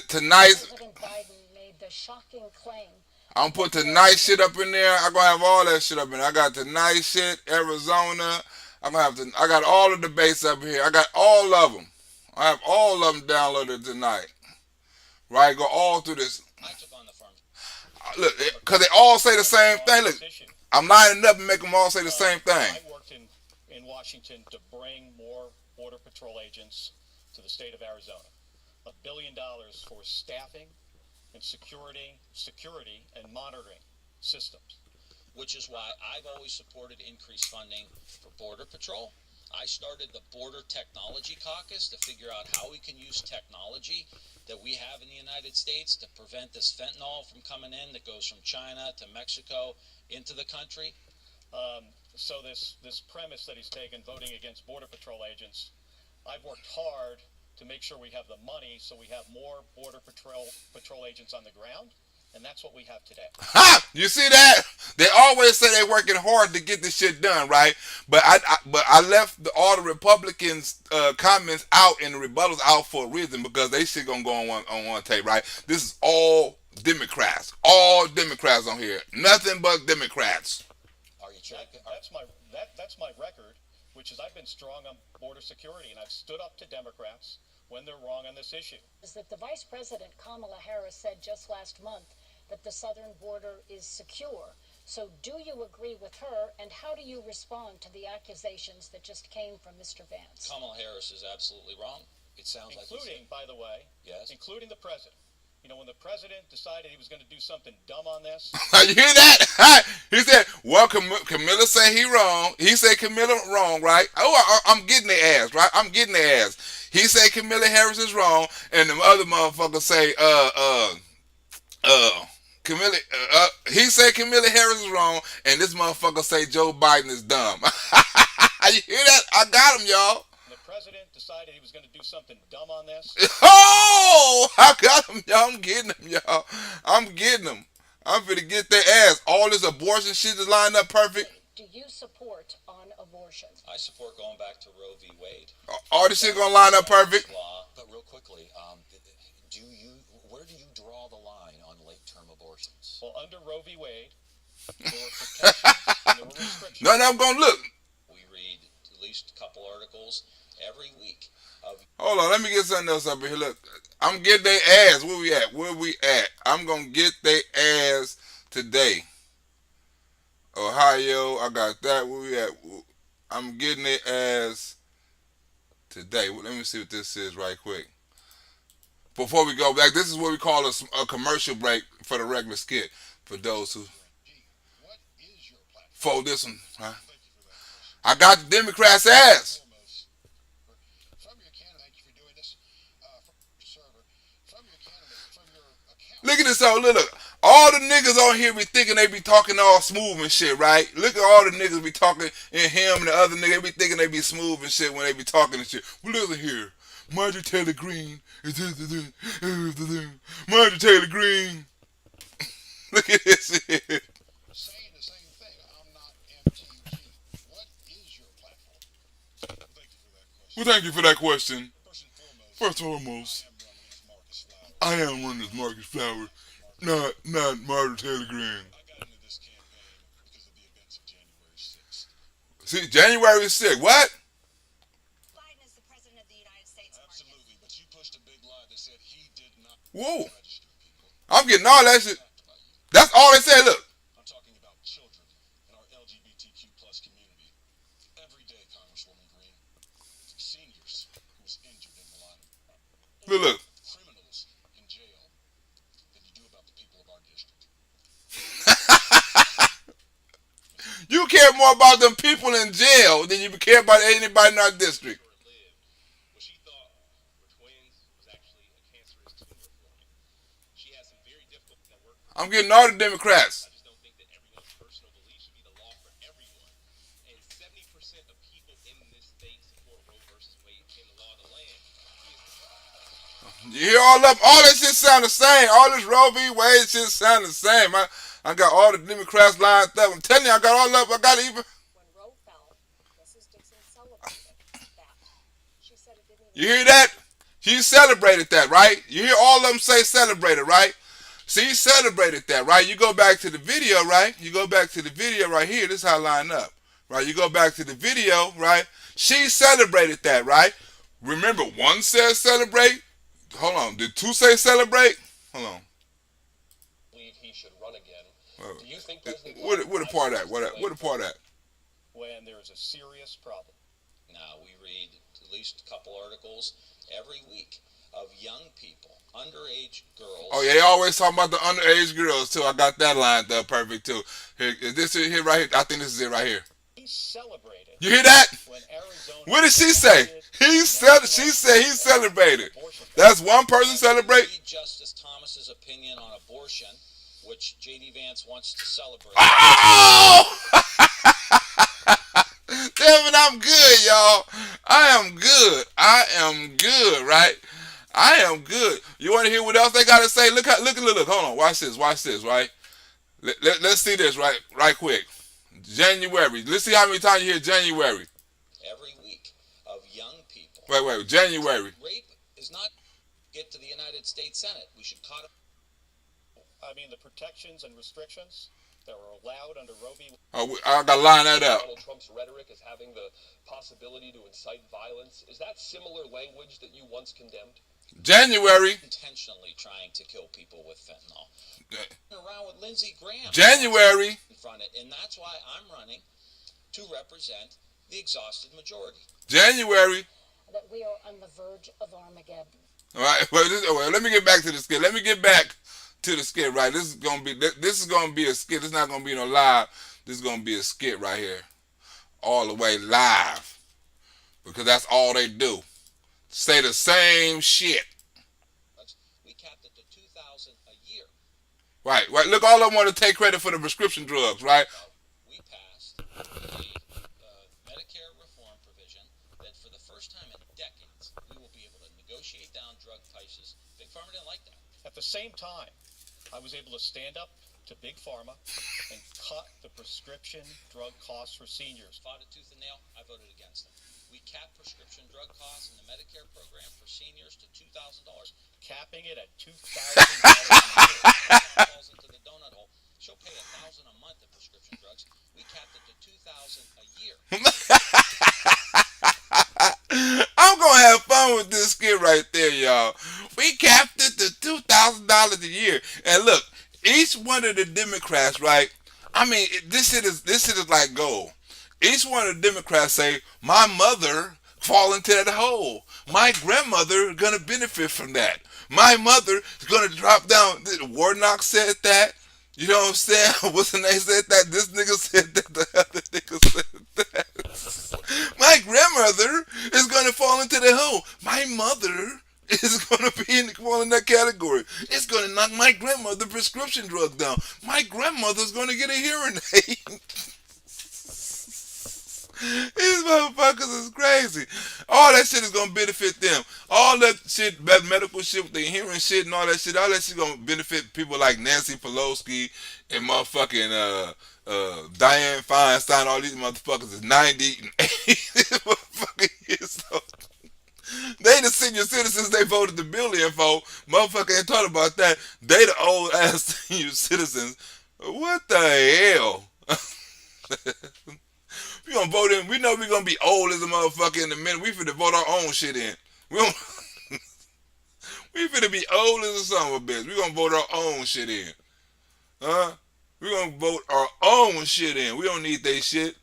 tonight's. President Biden made the shocking claim. I'm going to put tonight shit up in there. I'm going to have all that shit up in there. I got tonight shit, Arizona. I got all the debates up here. I got all of them. I have all of them downloaded tonight. Right? Go all through this. I took on the farm. Look, because they all say the same thing. Look, I'm lining up and make them all say the same thing. I worked in Washington to bring more Border Patrol agents to the state of Arizona. $1 billion for staffing and security and monitoring systems. Which is why I've always supported increased funding for Border Patrol. I started the Border Technology Caucus to figure out how we can use technology that we have in the United States to prevent this fentanyl from coming in that goes from China to Mexico into the country. So this premise that he's taken, voting against Border Patrol agents, I've worked hard to make sure we have the money so we have more Border Patrol agents on the ground. And that's what we have today. Ha! You see that? They always say they're working hard to get this shit done, right? But I left all the Republicans' comments out and the rebuttals out for a reason because they shit gonna go on one tape, right? This is all Democrats on here. Nothing but Democrats. Are you checking? That's my record, which is I've been strong on border security and I've stood up to Democrats when they're wrong on this issue. Is that the Vice President Kamala Harris said just last month that the southern border is secure. So do you agree with her, and how do you respond to the accusations that just came from Mr. Vance? Kamala Harris is absolutely wrong. It sounds including, by the way, yes, including the president. You know, when the president decided he was going to do something dumb on this. You hear that? He said, well, Camilla say he wrong. He said Camilla wrong, right? Oh, I'm getting their ass, right? I'm getting their ass. He said Camilla Harris is wrong, and the other motherfucker say, Camilla, he said Camilla Harris is wrong, and this motherfucker say Joe Biden is dumb. You hear that? I got him, y'all. The president decided he was going to do something dumb on this. Oh, I got him, y'all. I'm getting him, y'all. I'm getting him. I'm finna get their ass. All this abortion shit is lined up perfect. Do you support on abortion? I support going back to Roe v. Wade. All this shit gonna line up perfect. But real quickly, where do you draw the line on late-term abortions? Well, under Roe v. Wade, there were protections and there were restrictions. None of them gonna look. We read at least a couple articles every week. Hold on, let me get something else up here. Look, I'm getting their ass. Where we at? Where we at? I'm gonna get their ass today. Ohio, I got that. Where we at? I'm getting their ass today. Let me see what this is right quick. Before we go back, this is what we call a commercial break for the regular skit. For those who fold this one, huh? I got the Democrats' ass. Look at this, look. All the niggas on here be thinking they be talking all smooth and shit, right? Look at all the niggas be talking, and him and the other nigga be thinking they be smooth and shit when they be talking and shit. Well, listen here. Marjorie Taylor Greene is Marjorie Taylor Greene. Look at this shit. Saying the same thing. I'm not MTG. What is your platform? Well, thank you for that question. First and foremost, I am running as Marcus Flowers, not Marjorie Taylor Greene. I got into this campaign because of the events of January 6th. See, January 6th, what? Biden is the president of the United States. Absolutely, but you pushed a big lie that said he did not register people. I'm getting all that shit. That's all they said, look. I'm talking about children in our LGBTQ plus community. Every day, Congresswoman Greene, seniors who's injured in the line. Look. Criminals in jail than you do about the people of our district. You care more about them people in jail than you care about anybody in our district. What she thought were twins was actually a cancerous tumor forming. She has some very difficult work. I'm getting all the Democrats. I just don't think that everyone's personal belief should be the law for everyone. And 70% of people in this state support Roe versus Wade being the law of the land. You hear all that shit sound the same. All this Roe v. Wade shit sound the same. I got all the Democrats lined up. I'm telling you, I got all up. I got even. When Roe fell, Mrs. Dixon celebrated that. She said it didn't even. You hear that? She celebrated that, right? You hear all of them say celebrated, right? She celebrated that, right? You go back to the video, right? You go back to the video right here. This is how I line up, right? You go back to the video, right? She celebrated that, right? Remember, one says celebrate. Hold on. Did two say celebrate? Hold on. Believe he should run again. Do you think What a part of that? What a part of that? When there is a serious problem. Now, we read at least a couple articles every week of young people, underage girls. Oh, yeah, they always talk about the underage girls, too. I got that lined up perfect, too. Here, is this it here right here? I think this is it right here. He celebrated. You hear that? When Arizona What did she say? She said he celebrated. That's one person celebrate. Read Justice Thomas's opinion on abortion, which J.D. Vance wants to celebrate. Oh! Damn it, I'm good, y'all. I am good, right? I am good. You want to hear what else they got to say? Look. Hold on. Watch this, right? Let's see this right quick. January. Let's see how many times you hear January. Every week of young people. Wait. January. Rape is not get to the United States Senate. We should cut it. I mean, the protections and restrictions that were allowed under Roe v. Oh, I got to line that up. Donald Trump's rhetoric as having the possibility to incite violence. Is that similar language that you once condemned? January. Intentionally trying to kill people with fentanyl. Around with Lindsey Graham. January. In front of, and that's why I'm running to represent the exhausted majority. January. That we are on the verge of Armageddon. All right. Well, let me get back to the skit. Let me get back to the skit. Right. This is gonna be a skit. It's not gonna be no live. This is gonna be a skit right here, all the way live, because that's all they do. Say the same shit. We capped it to $2,000 a year. Right. Look, all I want to take credit for the prescription drugs, right? We passed a Medicare reform provision that for the first time in decades, we will be able to negotiate down drug prices. Big Pharma didn't like that. At the same time, I was able to stand up to Big Pharma and cut the prescription drug costs for seniors. Fought it tooth and nail. I voted against them. We capped prescription drug costs in the Medicare program for seniors to $2,000. Capping it at $2,000 a year. Falls into the donut hole. She'll pay $1,000 a month in prescription drugs. We capped it to $2,000 a year. I'm gonna have fun with this skit right there, y'all. We capped it to $2,000 a year, and look, each one of the Democrats, right? I mean, this shit is like gold. Each one of the Democrats say, my mother fall into that hole. My grandmother gonna benefit from that. My mother is gonna drop down. Warnock said that. You know what I'm saying? What's the name said that? This nigga said that. The other nigga said that. My grandmother is gonna fall into the hole. My mother is gonna fall in that category. It's gonna knock my grandmother prescription drug down. My grandmother's gonna get a hearing aid. These motherfuckers is crazy. All that shit is gonna benefit them. All that shit, that medical shit with the hearing shit and all that shit gonna benefit people like Nancy Pelosi and motherfucking Dianne Feinstein. All these motherfuckers is 90 and 80 motherfucking years old. They the senior citizens they voted the bill in for. Motherfucker ain't talking about that. They the old ass senior citizens. What the hell? We gonna vote in. We know we gonna be old as a motherfucker in a minute. We finna vote our own shit in. We finna be old as a son of a bitch. We gonna vote our own shit in. Huh? We gonna vote our own shit in. We don't need they shit.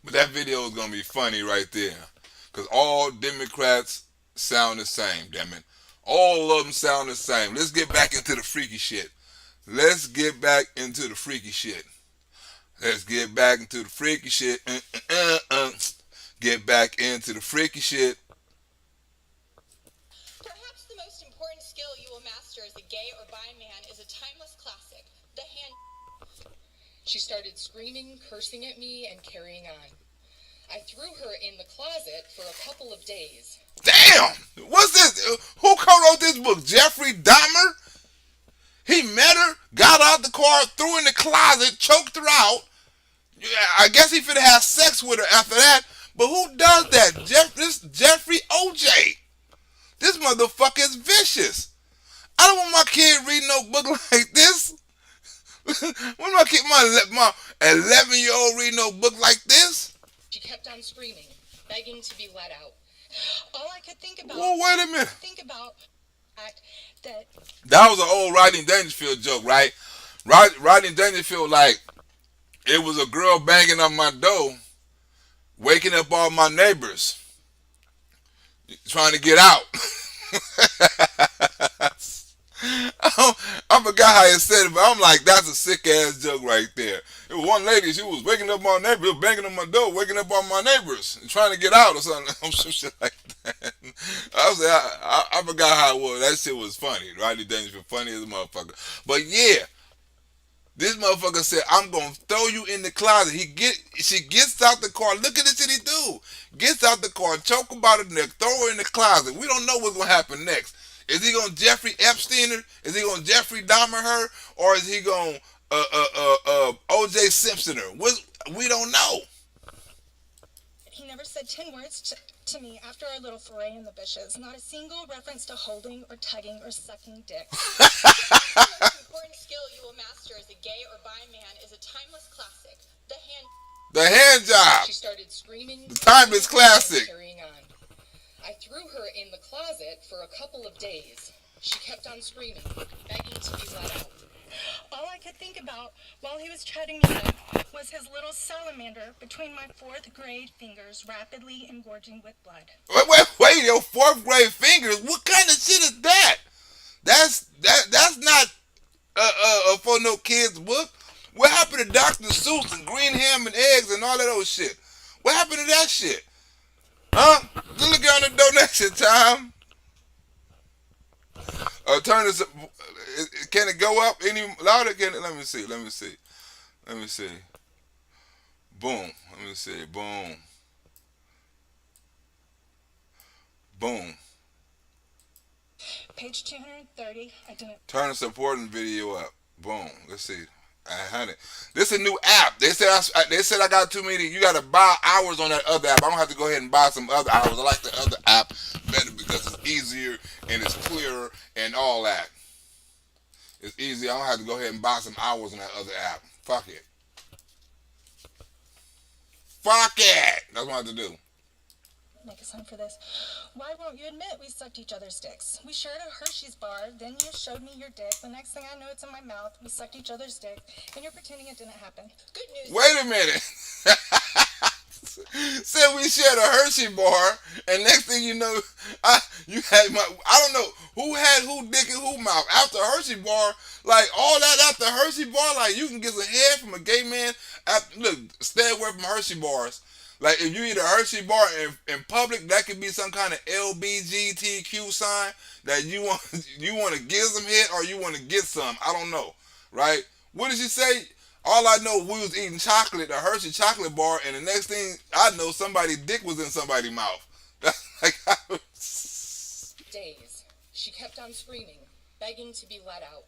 But that video is gonna be funny right there. Cause all Democrats sound the same, damn it. All of them sound the same. Let's get back into the freaky shit. Let's get back into the freaky shit. Let's get back into the freaky shit. Get back into the freaky shit. Perhaps the most important skill you will master as a gay or bi man is a timeless classic, the hand. She started screaming, cursing at me, and carrying on. I threw her in the closet for a couple of days. Damn! What's this? Who co-wrote this book? Jeffrey Dahmer? He met her, got out the car, threw her in the closet, choked her out. Yeah, I guess he finna have sex with her after that. But who does that? This Jeffrey OJ. This motherfucker is vicious. I don't want my kid reading no book like this. When my 11-year-old reading no book like this? She kept on screaming, begging to be let out. All I could think about. Whoa, wait a minute. That was an old Rodney Dangerfield joke, right? Rodney Dangerfield, like, it was a girl banging on my door, waking up all my neighbors, trying to get out. I forgot how he said it, but I'm like, that's a sick ass joke right there. It was one lady, she was waking up my neighbors, banging on my door, waking up all my neighbors, and trying to get out or something, some shit like that. I forgot how it was. That shit was funny. Rodney Dangerfield, funny as a motherfucker. But yeah, this motherfucker said, I'm gonna throw you in the closet. She gets out the car. Look at the shit he do. Gets out the car, choke about her neck, throw her in the closet. We don't know what's gonna happen next. Is he gonna Jeffrey Epstein her? Is he gonna Jeffrey Dahmer her? Or is he gonna O.J. Simpson her? We don't know. He never said 10 words to me after our little foray in the bushes. Not a single reference to holding or tugging or sucking dick. The most important skill you will master as a gay or bi man is a timeless classic, the hand. The hand job. She started screaming. The timeless classic. Carrying on. I threw her in the closet for a couple of days. She kept on screaming, begging to be let out. All I could think about while he was chatting me up was his little salamander between my fourth grade fingers, rapidly engorging with blood. Wait, your fourth grade fingers? What kind of shit is that? That's not for no kids book. What happened to Dr. Seuss and Green Ham and Eggs and all that old shit? What happened to that shit? Huh? Just look on the donation time. Turn this. Can it go up any louder? Can it? Let me see. Let me see. Let me see. Boom. Let me see. Boom. Boom. Page 230. I didn't. Turn the supporting video up. Boom. Let's see. 100. This is a new app. They said I got too many. You got to buy hours on that other app. I don't have to go ahead and buy some other hours. I like the other app better because it's easier and it's clearer and all that. It's easy. I don't have to go ahead and buy some hours on that other app. Fuck it. Fuck it. That's what I have to do. Make a sign for this. Why won't you admit we sucked each other's dicks? We shared a Hershey's bar, then you showed me your dick. The next thing I know, it's in my mouth. We sucked each other's dick, and you're pretending it didn't happen. Good news. Wait a minute. Said we shared a Hershey bar, and next thing you know, I don't know who had who dick in who mouth after Hershey bar. Like all that after Hershey bar, like you can get some head from a gay man. Look, stay away from Hershey bars. Like if you eat a Hershey bar in public, that could be some kind of LGBTQ sign that you want to give some hit or you want to get some. I don't know, right? What did she say? All I know, we was eating chocolate, a Hershey chocolate bar, and the next thing I know, somebody's dick was in somebody's mouth. Like, Days. She kept on screaming, begging to be let out.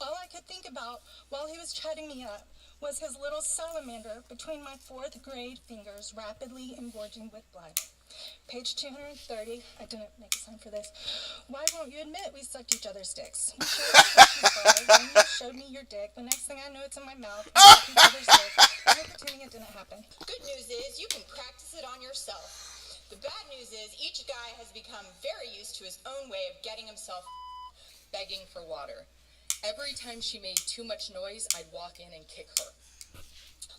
All I could think about while he was chatting me up was his little salamander between my fourth grade fingers, rapidly engorging with blood. Page 230. I didn't make a sign for this. Why won't you admit we sucked each other's dicks? We shared a Hershey's bar, then you showed me your dick. The next thing I know, it's in my mouth. We sucked each other's dick, and you're pretending it didn't happen. Good news is you can practice it on yourself. The bad news is each guy has become very used to his own way of getting himself begging for water. Every time she made too much noise, I'd walk in and kick her.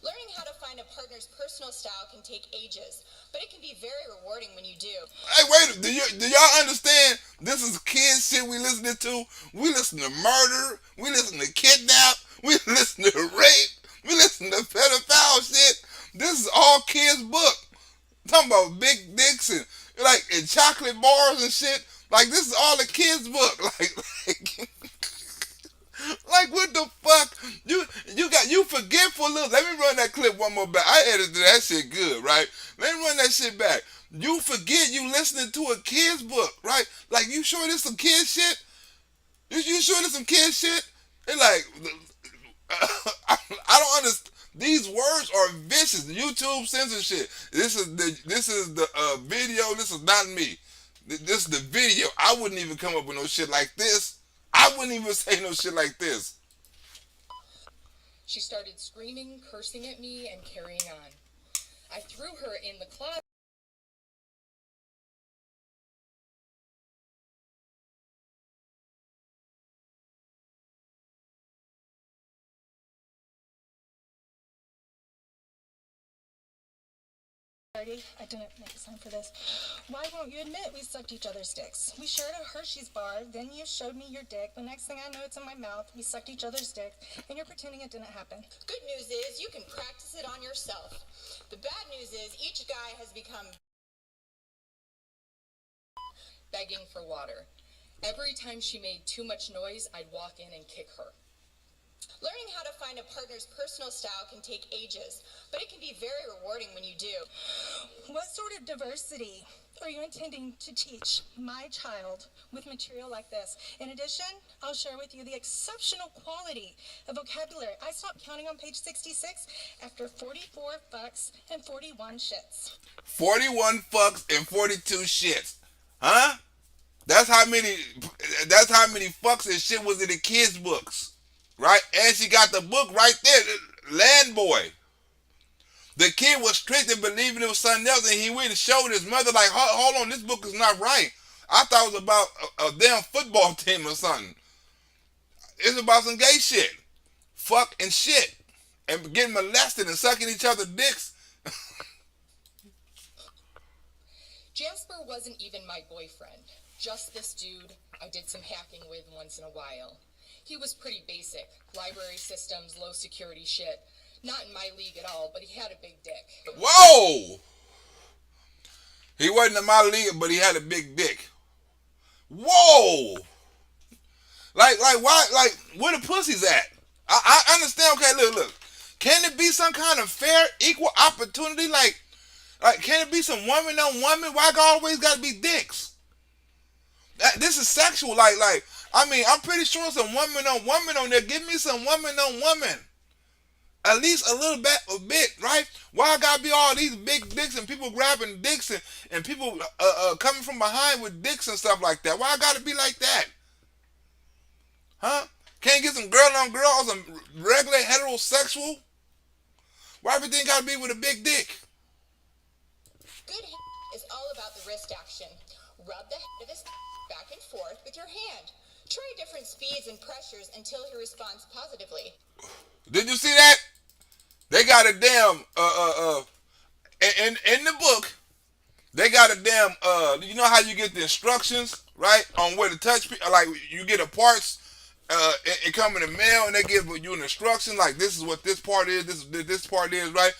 Learning how to find a partner's personal style can take ages, but it can be very rewarding when you do. Hey, wait, do y'all understand? This is kid shit we listening to. We listen to murder. We listen to kidnap. We listen to rape. We listen to pedophile shit. This is all kids' book. Talking about big dicks and like and chocolate bars and shit. Like this is all the kids' book. Like what the fuck? You forgetful little. Let me run that clip one more back. I edited that shit good, right? Let me run that shit back. You forget you listening to a kid's book, right? Like you sure this some kid shit? You sure this some kid shit? And like I don't understand. These words are vicious. YouTube censorship. This is the video. This is not me. This is the video. I wouldn't even come up with no shit like this. I wouldn't even say no shit like this. She started screaming, cursing at me, and carrying on. I threw her in the closet. I didn't make a sign for this. Why won't you admit we sucked each other's dicks? We shared a Hershey's bar, then you showed me your dick. The next thing I know, it's in my mouth. We sucked each other's dick, and you're pretending it didn't happen. Good news is you can practice it on yourself. The bad news is each guy has become begging for water. Every time she made too much noise, I'd walk in and kick her. Learning how to find a partner's personal style can take ages, but it can be very rewarding when you do. What sort of diversity are you intending to teach my child with material like this? In addition, I'll share with you the exceptional quality of vocabulary. I stopped counting on page 66 after 44 fucks and 41 shits. 41 fucks and 42 shits. Huh? That's how many fucks and shit was in the kids' books. Right? And she got the book right there. Land Boy. The kid was tricked and believing it was something else, and he went and showed his mother, like, hold on, this book is not right. I thought it was about a damn football team or something. It's about some gay shit. Fuck and shit. And getting molested and sucking each other's dicks. Jasper wasn't even my boyfriend. Just this dude I did some hacking with once in a while. He was pretty basic. Library systems, low security shit. Not in my league at all, but he had a big dick. Whoa! He wasn't in my league, but he had a big dick. Whoa! Like why? Like, where the pussy's at? I understand. Okay, look. Can it be some kind of fair, equal opportunity? Like, can it be some woman on woman? Why always got to be dicks? This is sexual. I mean, I'm pretty sure some woman on woman on there. Give me some woman on woman. At least a bit, right? Why gotta be all these big dicks and people grabbing dicks and people coming from behind with dicks and stuff like that? Why gotta be like that? Huh? Can't get some girl on girl or some regular heterosexual? Why everything gotta be with a big dick? Good is all about the wrist action. Rub the head of his back and forth with your hand. Try different speeds and pressures until he responds positively. Did you see that? They got a damn in the book. They got a damn you know how you get the instructions, right, on where to touch, like you get a parts it come in the mail and they give you an instruction like this is what this part is, this part is, right?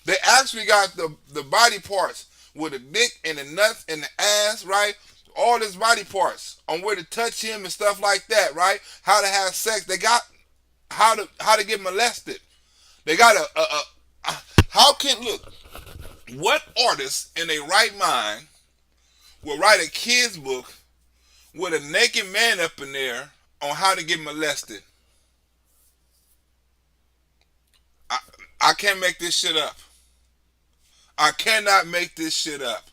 They actually got the body parts with the dick and the nuts and the ass, right? All his body parts on where to touch him and stuff like that, right? How to have sex. They got how to get molested. They got what artist in a right mind will write a kid's book with a naked man up in there on how to get molested? I can't make this shit up. I cannot make this shit up.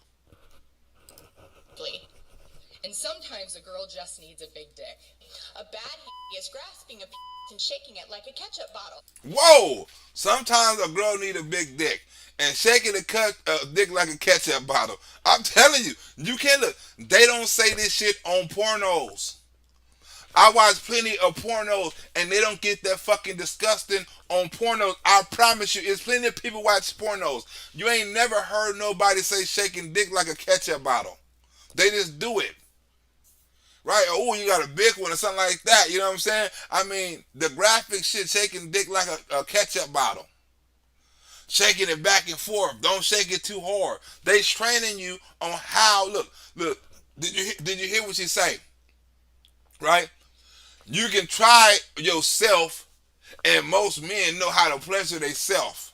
And sometimes a girl just needs a big dick. A bad hand is grasping a and shaking it like a ketchup bottle. Whoa! Sometimes a girl need a big dick and shaking a dick like a ketchup bottle. I'm telling you, you can't look. They don't say this shit on pornos. I watch plenty of pornos and they don't get that fucking disgusting on pornos. I promise you, it's plenty of people watch pornos. You ain't never heard nobody say shaking dick like a ketchup bottle. They just do it. Right? Oh, you got a big one or something like that. You know what I'm saying? I mean, the graphic shit, shaking dick like a ketchup bottle. Shaking it back and forth. Don't shake it too hard. They training you on how, look. Did you hear what she say? Right? You can try yourself, and most men know how to pleasure themselves.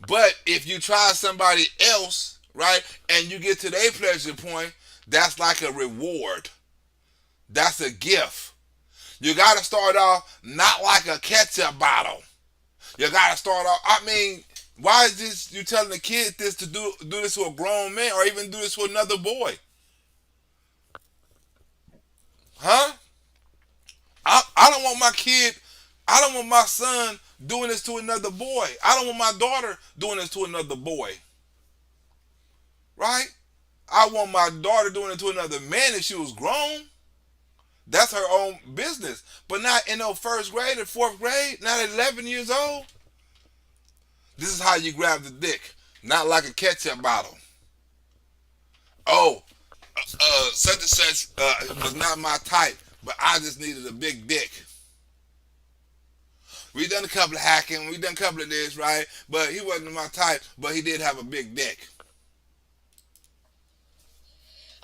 But if you try somebody else, right, and you get to their pleasure point, that's like a reward. That's a gift. You got to start off not like a ketchup bottle. You got to start off, I mean, why is this, you telling the kid this to do this to a grown man or even do this to another boy? Huh? I don't want my kid, I don't want my son doing this to another boy. I don't want my daughter doing this to another boy. Right? I want my daughter doing it to another man if she was grown. That's her own business. But not in no first grade or fourth grade, not at 11 years old. This is how you grab the dick. Not like a ketchup bottle. Oh, such and such was not my type, but I just needed a big dick. We done a couple of hacking, we done a couple of this, right? But he wasn't my type, but he did have a big dick.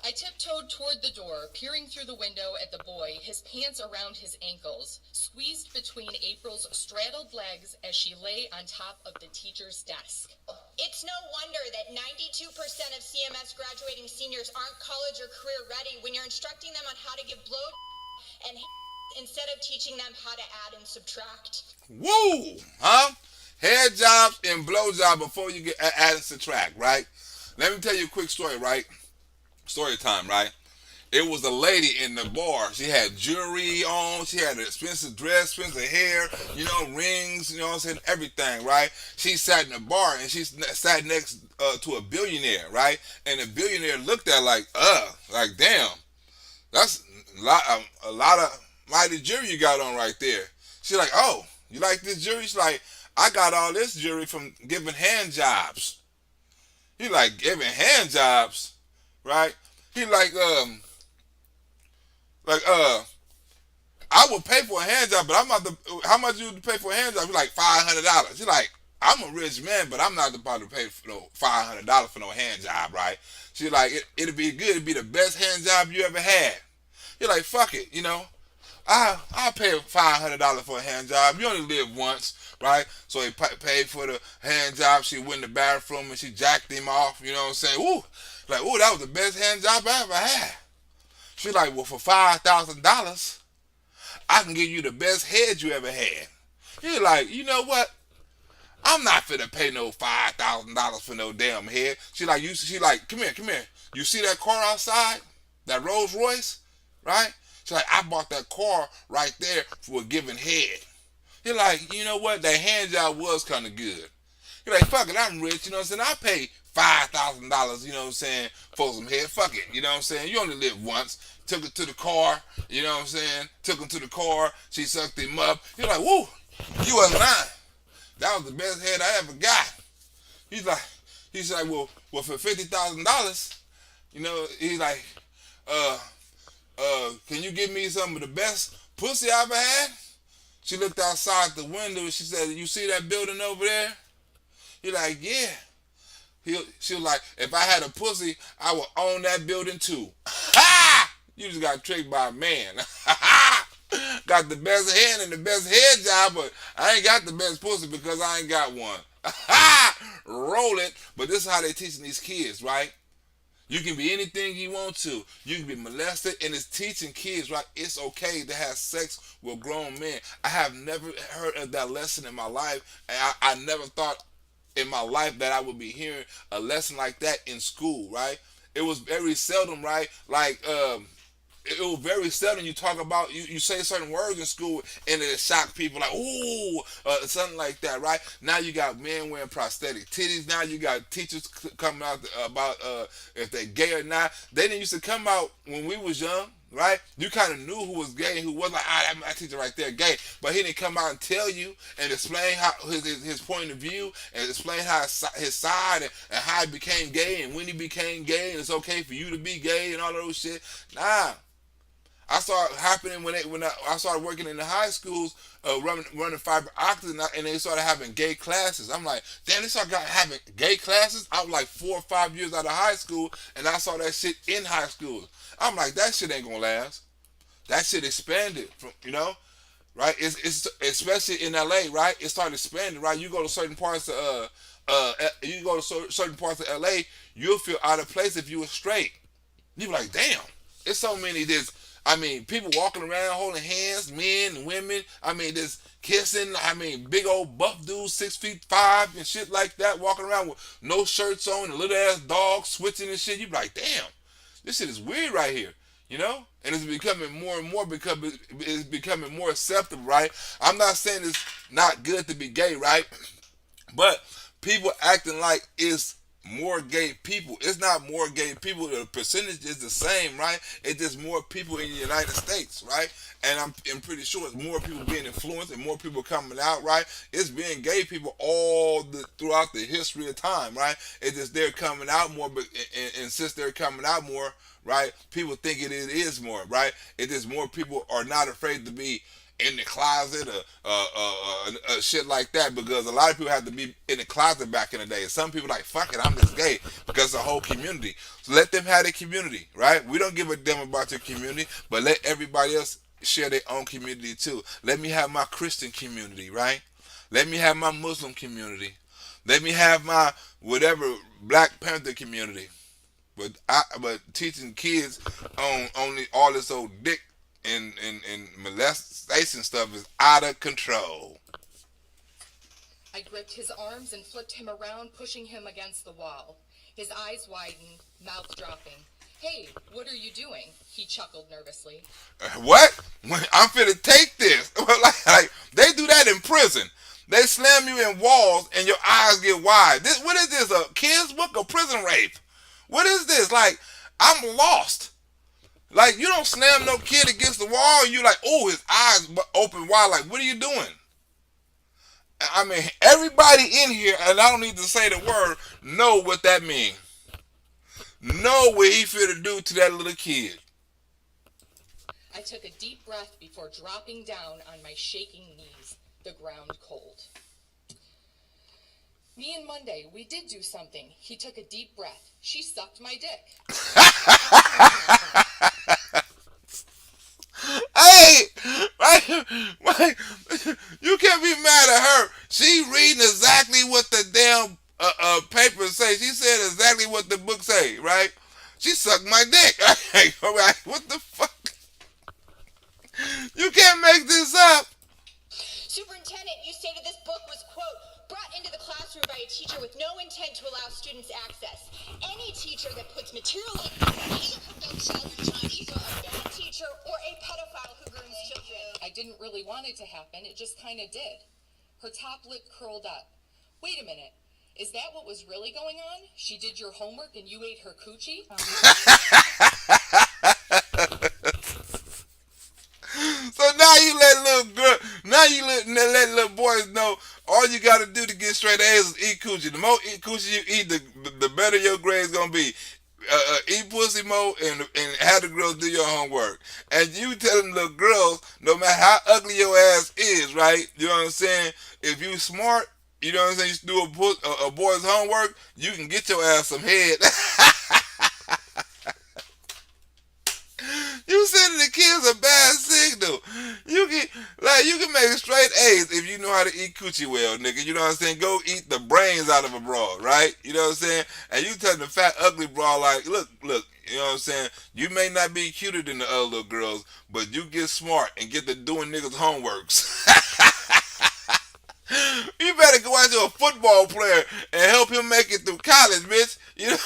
I tiptoed toward the door, peering through the window at the boy, his pants around his ankles, squeezed between April's straddled legs as she lay on top of the teacher's desk. It's no wonder that 92% of CMS graduating seniors aren't college or career ready when you're instructing them on how to give blow and instead of teaching them how to add and subtract. Woo! Huh? Head jobs and blow job before you get add and subtract, right? Let me tell you a quick story, right? Story time, right? It was a lady in the bar. She had jewelry on. She had an expensive dress, expensive hair, rings, what I'm saying, everything, right? She sat in the bar and she sat next to a billionaire, right? And the billionaire looked at her like damn, that's a lot of mighty jewelry you got on right there. She's like, oh, you like this jewelry? She's like, I got all this jewelry from giving hand jobs. He like giving hand jobs, right? He I would pay for a hand job, but I'm not the. How much you pay for a hand job? He's like $500. He's like, I'm a rich man, but I'm not about to pay for no $500 for no hand job, right? She's like, it'd be good. It'd be the best hand job you ever had. You're like, fuck it, I'll pay $500 for a hand job. You only live once, right? So he paid for the hand job. She went in the bathroom and she jacked him off. You know what I'm saying? Ooh, that was the best hand job I ever had. She's like, well, for $5,000, I can give you the best head you ever had. He's like, you know what? I'm not finna pay no $5,000 for no damn head. She like, come here. You see that car outside? That Rolls Royce, right? She's like, I bought that car right there for giving head. You're like, you know what? That hand job was kind of good. You're like, fuck it, I'm rich, you know what I'm saying? I pay $5,000, you know what I'm saying, for some head. Fuck it, you know what I'm saying? You only live once. Took it to the car, you know what I'm saying? Took him to the car. She sucked him up. You're like, woo, you wasn't lying. That was the best head I ever got. He's like, well, for $50,000, he's like, can you give me some of the best pussy I ever had? She looked outside the window and she said, you see that building over there? He's like, yeah. She was like, if I had a pussy, I would own that building too. Ha! You just got tricked by a man. Got the best hand and the best head job, but I ain't got the best pussy because I ain't got one. Roll it. But this is how they teaching these kids, right? You can be anything you want to. You can be molested, and it's teaching kids, right? It's okay to have sex with grown men. I have never heard of that lesson in my life, and I never thought in my life that I would be hearing a lesson like that in school, right? It was very seldom, right? It was very seldom you talk about, you say certain words in school and it shock people like, ooh, something like that, right? Now you got men wearing prosthetic titties. Now you got teachers coming out about if they're gay or not. They didn't used to come out when we was young, right? You kind of knew who was gay and who wasn't. Like, that teacher right there gay. But he didn't come out and tell you and explain how his point of view and explain how his side and how he became gay and when he became gay and it's okay for you to be gay and all of those shit. Nah. I saw it happening when I started working in the high schools, running fiber optics, and they started having gay classes. I'm like, damn, they started having gay classes. I was like 4 or 5 years out of high school, and I saw that shit in high school. I'm like, that shit ain't gonna last. That shit expanded from, right? It's especially in LA, right? It started expanding, right? You go to certain parts of certain parts of LA, you'll feel out of place if you were straight. You be like, damn, it's so many people walking around holding hands, men and women. Just kissing. Big old buff dudes, 6'5" and shit like that, walking around with no shirts on, and little ass dogs switching and shit. You be like, damn, this shit is weird right here, And it's becoming more and more because it's becoming more acceptable, right? I'm not saying it's not good to be gay, right? But people acting like it's more gay people. It's not more gay people. The percentage is the same, right? It's just more people in the United States, right? And I'm pretty sure it's more people being influenced and more people coming out, right? It's been gay people throughout the history of time, right? It's just they're coming out more, and since they're coming out more, right? People think it is more, right? It's just more people are not afraid to be in the closet or shit like that, because a lot of people had to be in the closet back in the day. Some people like, fuck it, I'm just gay, because the whole community. So let them have their community, right? We don't give a damn about your community, but let everybody else share their own community too. Let me have my Christian community, right? Let me have my Muslim community. Let me have my whatever Black Panther community. But teaching kids on only all this old dick and molestation stuff is out of control. I gripped his arms and flipped him around, pushing him against the wall. His eyes widened, mouth dropping. Hey, what are you doing? He chuckled nervously. What? I'm finna take this. like they do that in prison. They slam you in walls and your eyes get wide. What is this? A kid's book or prison rape? What is this? Like, I'm lost. Like, you don't slam no kid against the wall. You like, oh, his eyes open wide. Like, what are you doing? I mean, everybody in here, and I don't need to say the word, know what that means. Know what he finna do to that little kid. I took a deep breath before dropping down on my shaking knees, the ground cold. Me and Monday, we did do something. He took a deep breath. She sucked my dick. Hey, right, you can't be mad at her. She reading exactly what the damn papers say. She said exactly what the book say, right? She sucked my dick. All right, what the fuck? You can't make this up. Superintendent, you stated this book was, quote, brought into the classroom by a teacher with no intent to allow students access. Any teacher that puts material like this either themselves in either a bad teacher or a pedophile who grooms children. I didn't really want it to happen. It just kind of did. Her top lip curled up. Wait a minute. Is that what was really going on? She did your homework and you ate her coochie? So now you let little girl, now you let little boys know all you got to do to get straight A's is eat coochie. The more coochie you eat, the better your grade's gonna be. Eat pussy more and have the girls do your homework. And you telling little girls, no matter how ugly your ass is, right? You know what I'm saying? If you smart, you know what I'm saying, you do a boy's homework, you can get your ass some head. You sending the kids a bad signal. You can make straight A's if you know how to eat coochie well, nigga. You know what I'm saying? Go eat the brains out of a broad, right? You know what I'm saying? And you telling the fat, ugly broad like, look, you know what I'm saying? You may not be cuter than the other little girls, but you get smart and get to doing niggas' homeworks. You better go out to a football player and help him make it through college, bitch. You know?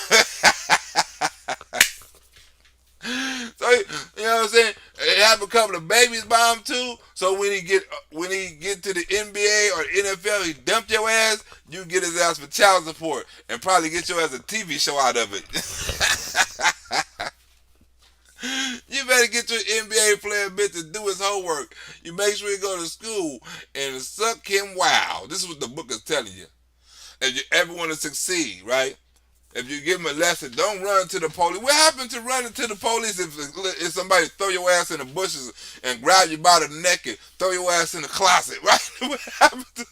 So, you know what I'm saying? They have a couple of babies by him too. So when he get to the NBA or NFL, he dumped your ass. You get his ass for child support and probably get your ass a TV show out of it. You better get your NBA player bitch to do his homework. You make sure he go to school and suck him wow. This is what the book is telling you. If you ever want to succeed, right? If you give them a lesson, don't run to the police. What happened to running to the police if somebody throw your ass in the bushes and grab you by the neck and throw your ass in the closet, right? What happened to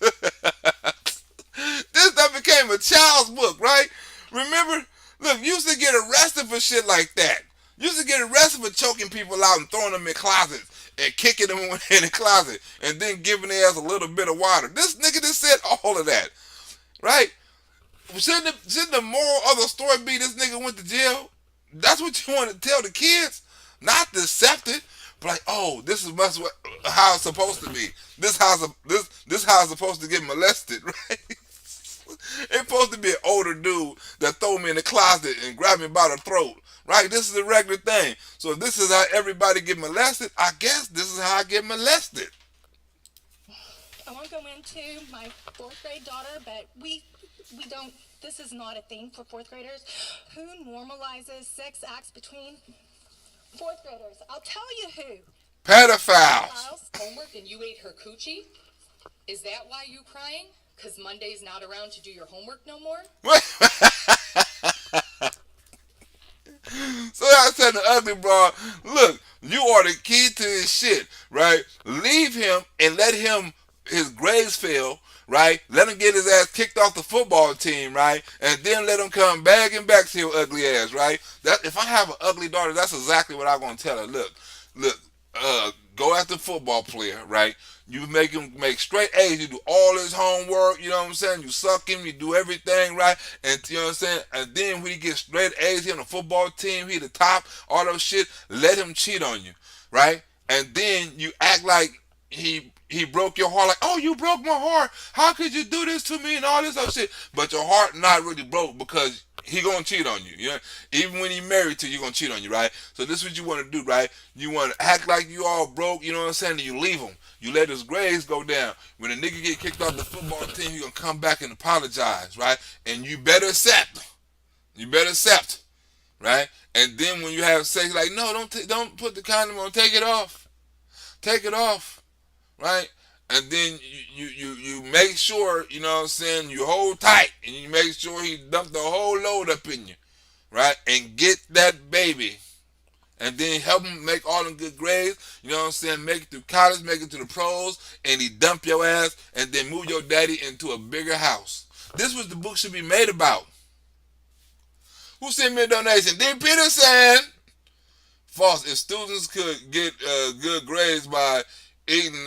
this stuff became a child's book, right? Remember? Look, you used to get arrested for shit like that. You used to get arrested for choking people out and throwing them in closets and kicking them in the closet and then giving their ass a little bit of water. This nigga just said all of that, right? Shouldn't the moral of the story be this nigga went to jail? That's what you want to tell the kids? Not accept it, but like, oh, this is how it's supposed to be. This how it's supposed to get molested, right? It's supposed to be an older dude that throw me in the closet and grab me by the throat, right? This is a regular thing. So if this is how everybody get molested, I guess this is how I get molested. I won't go into my fourth grade daughter, but we don't, this is not a thing for fourth graders. Who normalizes sex acts between fourth graders? I'll tell you who. Pedophiles. Homework and you ate her coochie? Is that why you crying? Because Monday's not around to do your homework no more? So I said to ugly broad, look, you are the key to his shit, right? Leave him and let his grades fail, right? Let him get his ass kicked off the football team, right? And then let him come bagging back to your ugly ass, right? That if I have an ugly daughter, that's exactly what I'm gonna tell her. Look, go after the football player, right? You make him make straight A's. You do all his homework. You know what I'm saying? You suck him. You do everything right. And you know what I'm saying? And then when he gets straight A's, he on the football team. He the top. All those shit. Let him cheat on you, right? And then you act like he broke your heart, like, oh, you broke my heart. How could you do this to me and all this other shit? But your heart not really broke because he gonna cheat on you. You know, even when he married to you, gonna cheat on you, right? So this is what you want to do, right? You want to act like you all broke. You know what I'm saying? And you leave him. You let his grades go down. When a nigga get kicked off the football team, he gonna come back and apologize, right? And you better accept. You better accept, right? And then when you have sex, like, no, don't put the condom on. Take it off. Take it off, right? And then you make sure, you know what I'm saying, you hold tight, and you make sure he dumped the whole load up in you, right? And get that baby. And then help him make all them good grades, you know what I'm saying, make it through college, make it to the pros, and he dump your ass, and then move your daddy into a bigger house. This was the book should be made about. Who sent me a donation? D. Peterson! False. If students could get good grades by eating...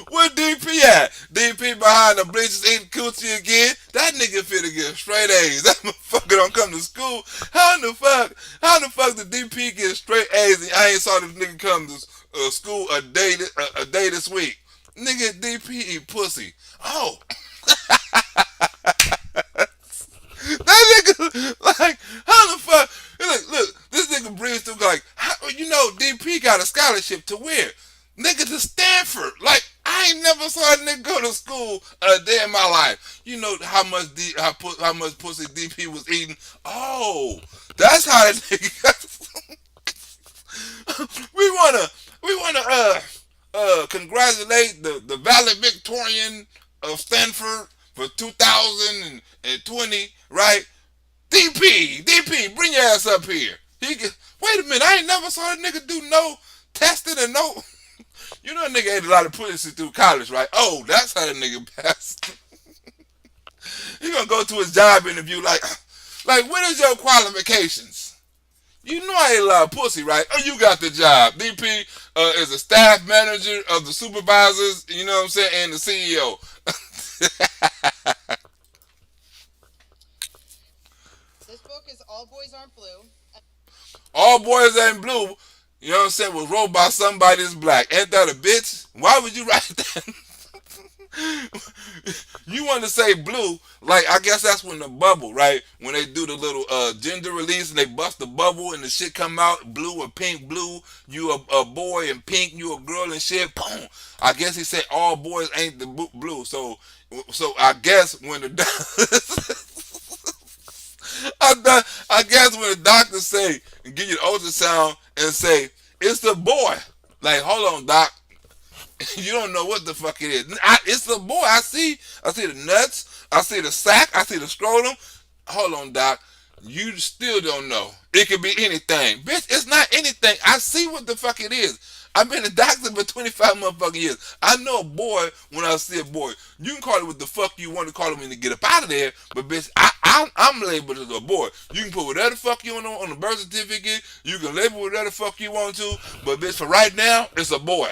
Where DP at? DP behind the bleachers eating coochie again? That nigga finna get straight A's. That motherfucker don't come to school. How in the fuck the DP get straight A's and I ain't saw this nigga come to school a day this week? Nigga, DP eat pussy. Oh. That nigga, like, how the fuck? Look, this nigga breathes through, like, you know, DP got a scholarship to where? Nigga, to Stanford. Like, I ain't never saw a nigga go to school a day in my life. You know how much pussy DP was eating? Oh, that's how that nigga got. we wanna congratulate the valedictorian of Stanford for 2020, right? DP, bring your ass up here. Wait a minute, I ain't never saw a nigga do no testing and no. You know a nigga ate a lot of pussy through college, right? Oh, that's how the nigga passed. He gonna go to his job interview like, what is your qualifications? You know I ate a lot of pussy, right? Oh, you got the job. DP is a staff manager of the supervisors, you know what I'm saying, and the CEO. This book is All Boys Aren't Blue. All Boys Ain't Blue, you know what I'm saying, was wrote by somebody that's black. Ain't that a bitch? Why would you write that? You want to say blue, like, I guess that's when the bubble, right? When they do the little gender release and they bust the bubble and the shit come out, blue or pink, blue, you a boy, and pink, you a girl and shit, boom. I guess he said all boys ain't the blue. So I guess when the I guess when the doctor say, and give you the ultrasound and say, it's a boy. Like, hold on, doc. You don't know what the fuck it is. It's a boy. I see the nuts. I see the sack. I see the scrotum. Hold on, doc. You still don't know. It could be anything. Bitch, it's not anything. I see what the fuck it is. I've been a doctor for 25 motherfucking years. I know a boy when I see a boy. You can call it what the fuck you want to call him when to get up out of there, but bitch, I'm labeled as a boy. You can put whatever the fuck you want on the birth certificate. You can label whatever the fuck you want to, but bitch, for right now, it's a boy.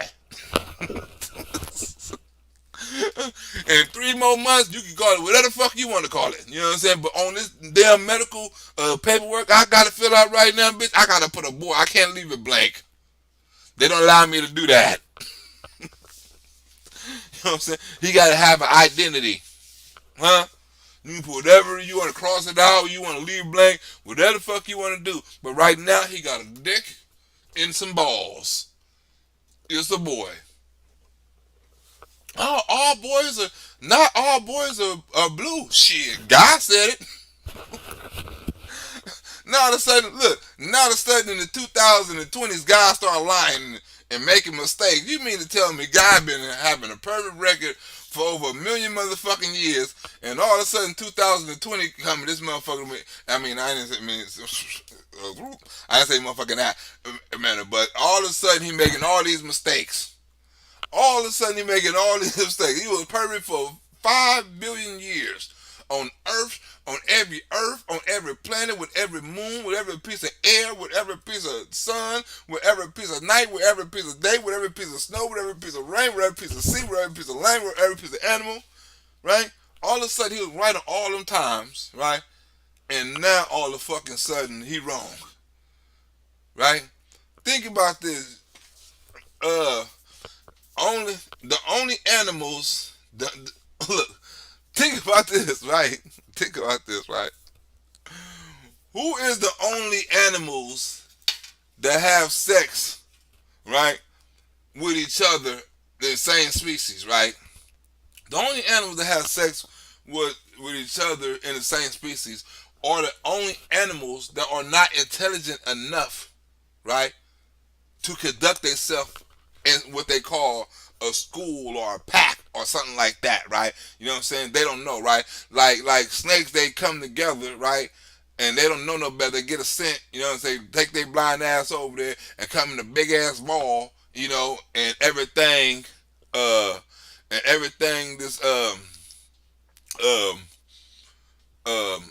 In 3 more months, you can call it whatever the fuck you want to call it. You know what I'm saying? But on this damn medical paperwork I got to fill out right now, bitch, I got to put a boy. I can't leave it blank. They don't allow me to do that. You know what I'm saying? He got to have an identity. Huh? You can put whatever you want to cross it out, you want to leave blank, whatever the fuck you want to do. But right now, he got a dick and some balls. It's a boy. Oh, not all boys are blue. Shit, God said it. Now all of a sudden in the 2020s, guys start lying and making mistakes. You mean to tell me God been having a perfect record for over 1 million motherfucking years, and all of a sudden 2020 coming, this motherfucker, I didn't say motherfucking that, but all of a sudden he making all these mistakes. All of a sudden he making all these mistakes. He was perfect for 5 billion years. On Earth, on every planet, with every moon, with every piece of air, with every piece of sun, with every piece of night, with every piece of day, with every piece of snow, with every piece of rain, with every piece of sea, with every piece of land, with every piece of animal, right? All of a sudden he was right on all them times, right? and now all of fucking sudden he wrong, right? Think about this. Uh, the only animals. Look, think about this, right? Think about this, right? Who is the only animals that have sex, right, with each other, the same species, right? The only animals that have sex with each other in the same species are the only animals that are not intelligent enough, right, to conduct themselves in what they call a school or a pack or something like that, right? You know what I'm saying? They don't know, right? Like snakes, they come together, right? And they don't know no better. They get a scent, you know what I'm saying? Take their blind ass over there and come in a big ass ball, you know, and everything, this um um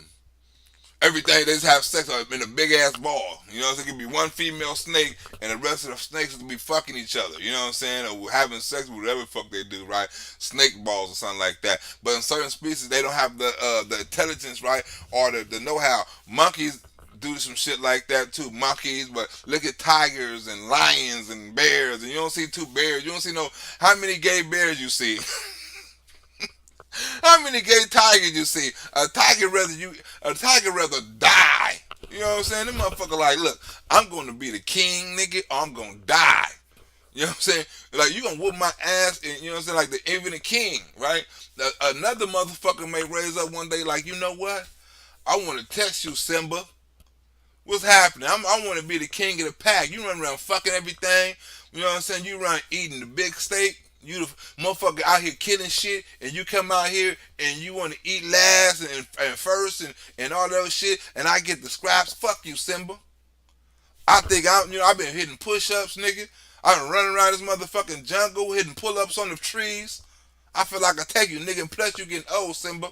everything, they just have sex in a big ass ball. You know what I'm saying? It could be one female snake and the rest of the snakes will be fucking each other. You know what I'm saying? Or having sex with whatever the fuck they do, right? Snake balls or something like that. But in certain species, they don't have the intelligence, right? Or the know-how. Monkeys do some shit like that too. Monkeys, but look at tigers and lions and bears. And you don't see two bears. You don't see no, how many gay bears you see? How many gay tigers you see? A tiger rather die. You know what I'm saying? Them motherfucker like, look, I'm gonna be the king, nigga, or I'm gonna die. You know what I'm saying? Like, you gonna whoop my ass, and you know what I'm saying? Like the even the king, right? Another motherfucker may raise up one day like, you know what? I want to test you, Simba. What's happening? I want to be the king of the pack. You run around fucking everything. You know what I'm saying? You run eating the big steak. You the motherfucker out here killing shit, and you come out here and you want to eat last and first and all that shit, and I get the scraps. Fuck you, Simba. I've been hitting push-ups, nigga. I've been running around this motherfucking jungle, hitting pull-ups on the trees. I feel like I take you, nigga, and plus you getting old, Simba.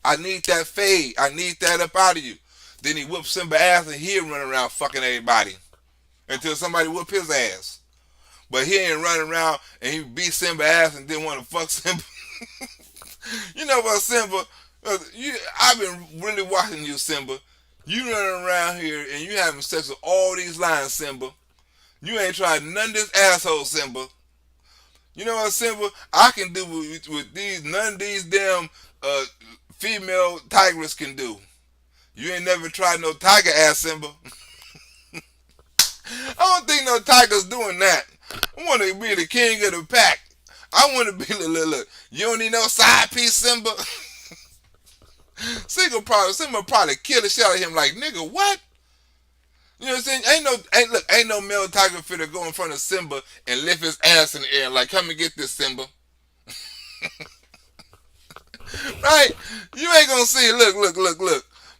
I need that fade. I need that up out of you. Then he whoops Simba ass and he'll run around fucking everybody until somebody whoop his ass. But he ain't running around and he beat Simba ass and didn't want to fuck Simba. You know what, Simba? I've been really watching you, Simba. You running around here and you having sex with all these lions, Simba. You ain't tried none of this asshole, Simba. You know what, Simba? I can do with these, none of these damn female tigers can do. You ain't never tried no tiger ass, Simba. I don't think no tiger's doing that. I want to be the king of the pack. I want to be, look. You don't need no side piece, Simba. Simba probably kill the shit out of him like, nigga, what? You know what I'm saying? Ain't no male tiger finna go in front of Simba and lift his ass in the air like, come and get this, Simba. Right? You ain't gonna see, look.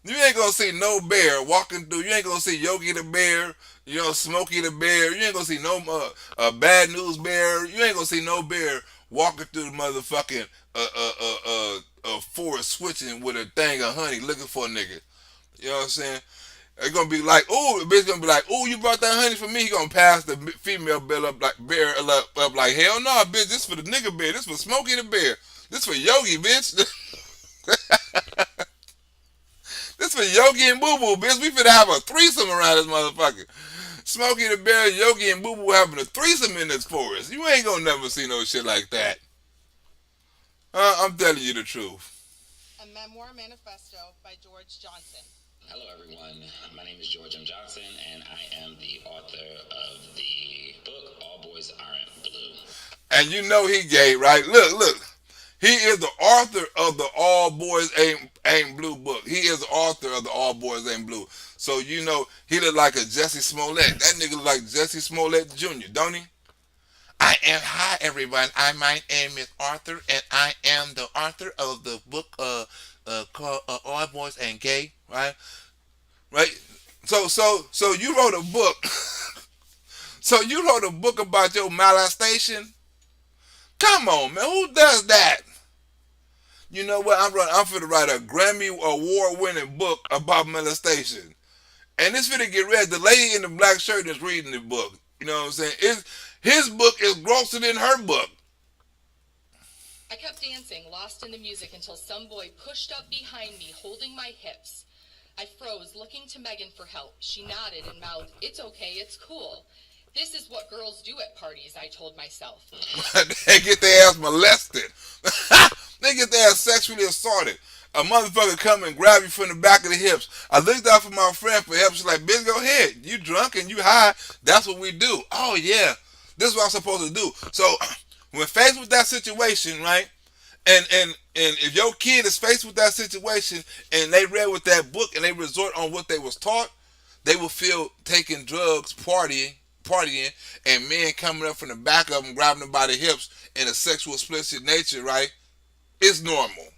You ain't gonna see no bear walking through. You ain't gonna see Yogi the bear, you know, Smokey the bear. You ain't gonna see no Bad News bear. You ain't gonna see no bear walking through the motherfucking forest switching with a thing of honey looking for a nigga. You know what I'm saying? It's gonna be like, ooh, the bitch gonna be like, ooh, you brought that honey for me. He gonna pass the female bear up like, hell no, bitch, this for the nigga bear. This for Smokey the bear. This for Yogi, bitch. This for Yogi and Boo Boo, bitch. We finna have a threesome around this motherfucker. Smokey the Bear, Yogi, and Boo Boo having a threesome in this forest. You ain't gonna never see no shit like that. I'm telling you the truth. A Memoir Manifesto by George Johnson. Hello, everyone. My name is George M. Johnson, and I am the author of the book All Boys Aren't Blue. And you know he gay, right? Look. He is the author of the All Boys Ain't Blue book. He is the author of the All Boys Ain't Blue. So you know he look like a Jesse Smollett. That nigga look like Jesse Smollett Jr., don't he? Hi everyone. My name is Arthur, and I am the author of the book called All Boys Ain't Gay, right? Right. So you wrote a book. So you wrote a book about your molestation. Come on, man. Who does that? You know what? I'm finna write a Grammy award-winning book about molestation. And it's finna get read. The lady in the black shirt is reading the book. You know what I'm saying? His book is grosser than her book. I kept dancing, lost in the music, until some boy pushed up behind me, holding my hips. I froze, looking to Megan for help. She nodded and mouthed, "It's okay, it's cool. This is what girls do at parties," I told myself. They get their ass molested. They get their ass sexually assaulted. A motherfucker come and grab you from the back of the hips. I looked out for my friend for help. She's like, "Bitch, go ahead. You drunk and you high. That's what we do." Oh, yeah. This is what I'm supposed to do. So, when faced with that situation, right, and if your kid is faced with that situation and they read with that book and they resort on what they was taught, they will feel taking drugs, partying, and men coming up from the back of them, grabbing them by the hips in a sexual explicit nature, right? It's normal.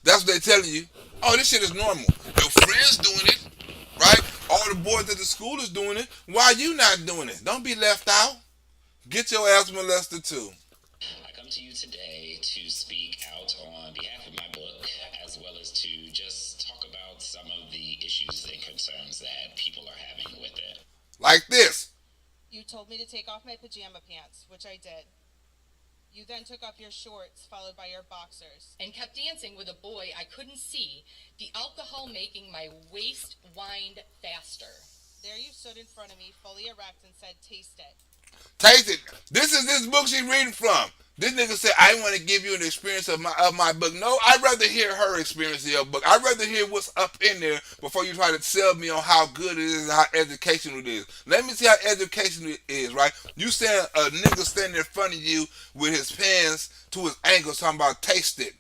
That's what they're telling you. Oh, this shit is normal. Your friends doing it, right? All the boys at the school is doing it. Why you not doing it? Don't be left out. Get your ass molested too. I come to you today to speak out on behalf of my book, as well as to just talk about some of the issues and concerns that people are having with it. Like this. You told me to take off my pajama pants, which I did. You then took off your shorts, followed by your boxers. And kept dancing with a boy I couldn't see, the alcohol making my waist wind faster. There you stood in front of me, fully erect, and said, "Taste it." Taste it. This is this book she's reading from. This nigga said, "I want to give you an experience of my book." No, I'd rather hear her experience of your book. I'd rather hear what's up in there before you try to sell me on how good it is and how educational it is. Let me see how educational it is, right? You saying a nigga standing in front of you with his pants to his ankles talking about taste it.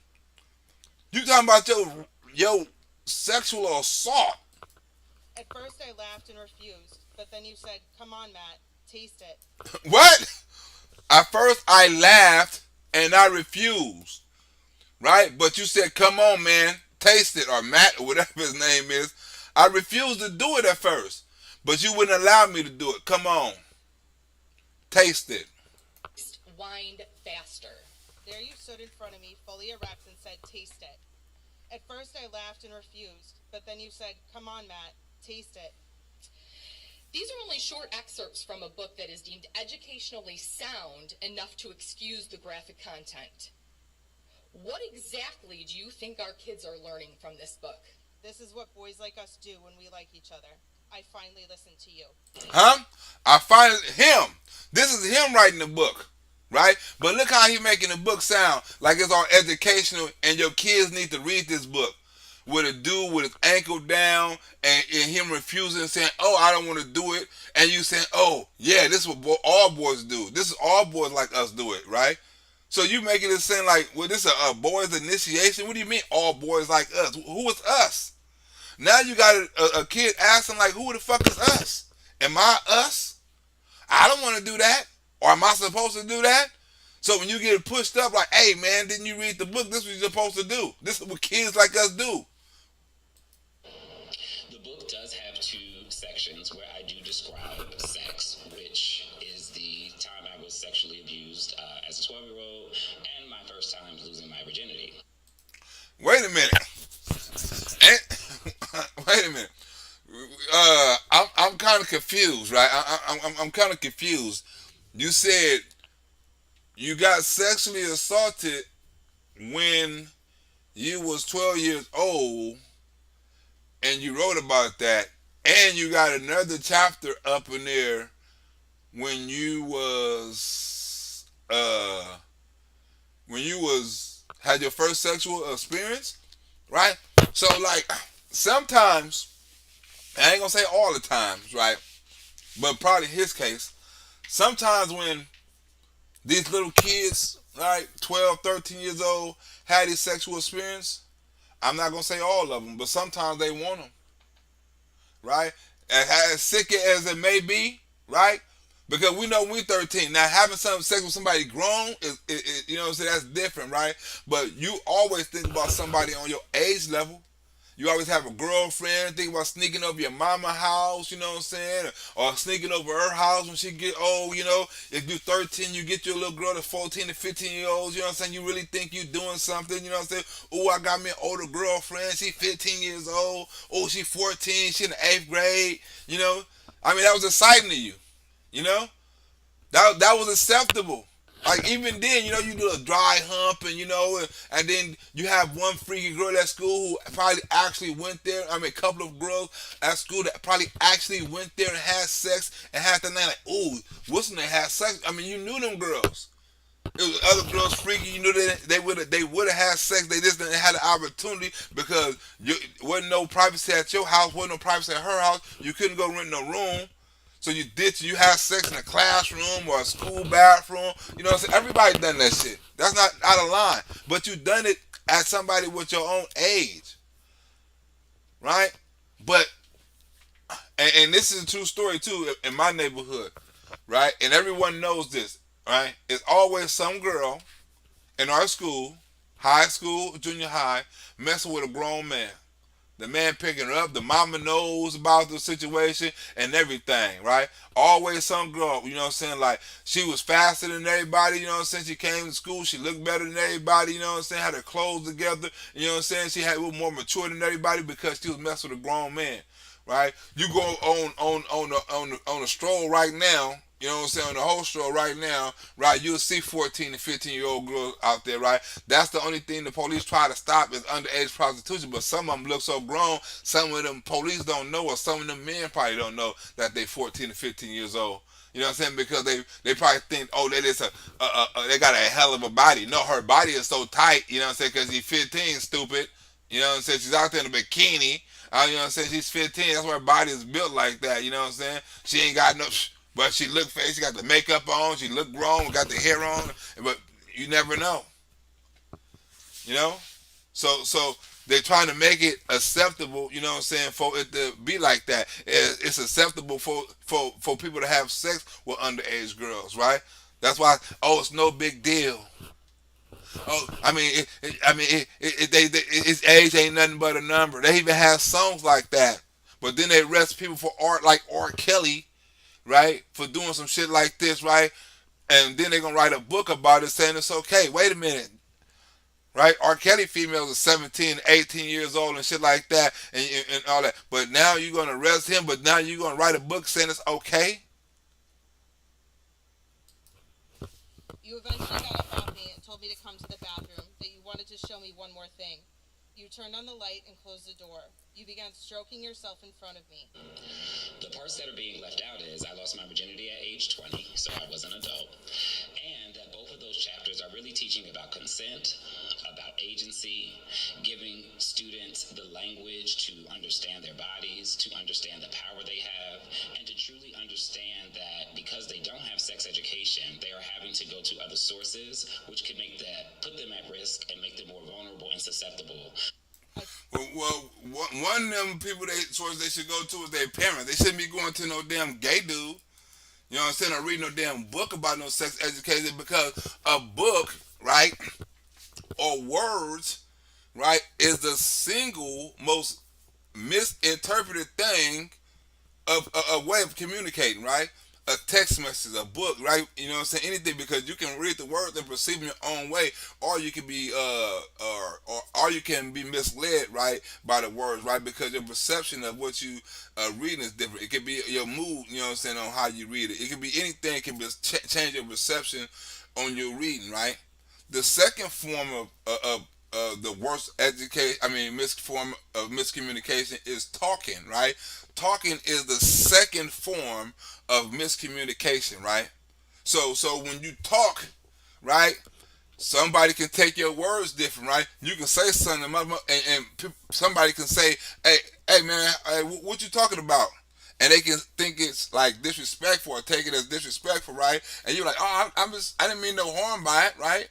You talking about your sexual assault. At first I laughed and refused, but then you said, "Come on, Matt, taste it." What? At first I laughed and I refused, right? But you said, "Come on, man, taste it," or Matt, or whatever his name is. I refused to do it at first, but you wouldn't allow me to do it. Come on, taste it. Wind faster. There you stood in front of me, fully erect, and said, "Taste it." At first I laughed and refused, but then you said, "Come on, Matt, taste it." These are only short excerpts from a book that is deemed educationally sound enough to excuse the graphic content. What exactly do you think our kids are learning from this book? This is what boys like us do when we like each other. I finally listened to you. Huh? I finally him. This is him writing the book, right? But look how he making the book sound like it's all educational, and your kids need to read this book. With a dude with his ankle down and him refusing and saying, "Oh, I don't want to do it," and you saying, "Oh, yeah, this is what all boys do. This is all boys like us do it," right? So you making it seem like, well, this is a boy's initiation. What do you mean all boys like us? Who is us? Now you got a kid asking like, who the fuck is us? Am I us? I don't want to do that. Or am I supposed to do that? So when you get pushed up like, "Hey man, didn't you read the book? This is what you're supposed to do. This is what kids like us do." The book does have two sections where I do describe sex, which is the time I was sexually abused as a 12-year-old and my first time losing my virginity. Wait a minute. Wait a minute. I'm kind of confused, right? I'm kind of confused. You said you got sexually assaulted when you was 12 years old, and you wrote about that, and you got another chapter up in there when you was had your first sexual experience, right? So like sometimes, I ain't gonna say all the times, right? But probably his case, sometimes when these little kids, right, 12, 13 years old, had this sexual experience, I'm not gonna say all of them, but sometimes they want them, right? As sick as it may be, right? Because we know we're 13. Now, having some sex with somebody grown is you know what I'm saying, that's different, right? But you always think about somebody on your age level. You always have a girlfriend, think about sneaking over your mama house, you know what I'm saying? Or sneaking over her house when she get old, you know? If you're 13, you get your little girl to 14 to 15-year-olds, you know what I'm saying? You really think you doing something, you know what I'm saying? Oh, I got me an older girlfriend, she 15 years old. Oh, she 14, she in the 8th grade, you know? I mean, that was exciting to you, you know? That was acceptable. Like even then, you do a dry hump, and then you have one freaky girl at school who probably actually went there. I mean, a couple of girls at school that probably actually went there and had sex and had the night like, ooh, what's when they had sex? I mean, you knew them girls. It was other girls freaky. You knew that they would have had sex. They just didn't have the opportunity because you wasn't no privacy at your house, wasn't no privacy at her house. You couldn't go rent no room. So you had sex in a classroom or a school bathroom. You know what I'm saying? Everybody done that shit. That's not out of line. But you done it at somebody with your own age. Right? But and this is a true story too in my neighborhood. Right? And everyone knows this. Right? It's always some girl in our school, high school, junior high, messing with a grown man. The man picking her up, the mama knows about the situation and everything, right? Always some girl, you know what I'm saying? Like, she was faster than everybody, you know what I'm saying? She came to school, she looked better than everybody, you know what I'm saying? Had her clothes together, you know what I'm saying? She had a little more mature than everybody because she was messing with a grown man, right? You go on a stroll right now, you know what I'm saying, on the whole stroll right now, right, you'll see 14 and 15-year-old girls out there, right? That's the only thing the police try to stop is underage prostitution, but some of them look so grown, some of them police don't know, or some of them men probably don't know that they 14 and 15 years old. You know what I'm saying? Because they probably think, oh, they just they got a hell of a body. No, her body is so tight, you know what I'm saying, because he's 15, stupid. You know what I'm saying? She's out there in a bikini. You know what I'm saying? She's 15. That's why her body is built like that. You know what I'm saying? She ain't got no... But she look face, she got the makeup on, she look grown, got the hair on, but you never know. You know? So they're trying to make it acceptable, you know what I'm saying, for it to be like that. It's acceptable for people to have sex with underage girls, right? That's why, oh, it's no big deal. Oh, I mean, its age ain't nothing but a number. They even have songs like that. But then they arrest people for art like R. Kelly, right, for doing some shit like this, right? And then they're going to write a book about it saying it's okay. Wait a minute, right? R. Kelly females are 17, 18 years old and shit like that and all that. But now you're going to arrest him, but now you're going to write a book saying it's okay? You eventually got up off me and told me to come to the bathroom, that you wanted to show me one more thing. You turned on the light and closed the door. You began stroking yourself in front of me. The parts that are being left out is I lost my virginity at age 20, so I was an adult. And both of those chapters are really teaching about consent, about agency, giving students the language to understand their bodies, to understand the power they have, and to truly understand that because they don't have sex education, they are having to go to other sources, which could put them at risk and make them more vulnerable and susceptible. Well, one of them people sources they should go to is their parents. They shouldn't be going to no damn gay dude. You know what I'm saying? Or reading no damn book about no sex education, because a book, right, or words, right, is the single most misinterpreted thing of a way of communicating, right? A text message, a book, right? You know what I'm saying? Anything, because you can read the words and perceive them your own way, or you can be or you can be misled, right, by the words, right? Because your perception of what you reading is different. It could be your mood, you know what I'm saying, on how you read it. It could be anything. It can be change your perception on your reading, right? The second form of the worst form of miscommunication is talking, right? Talking is the second form of miscommunication, right? So when you talk, right, somebody can take your words different, right? You can say something, and somebody can say, hey man, hey, what you talking about? And they can think it's like disrespectful or take it as disrespectful, right? And you're like, oh, I didn't mean no harm by it, right?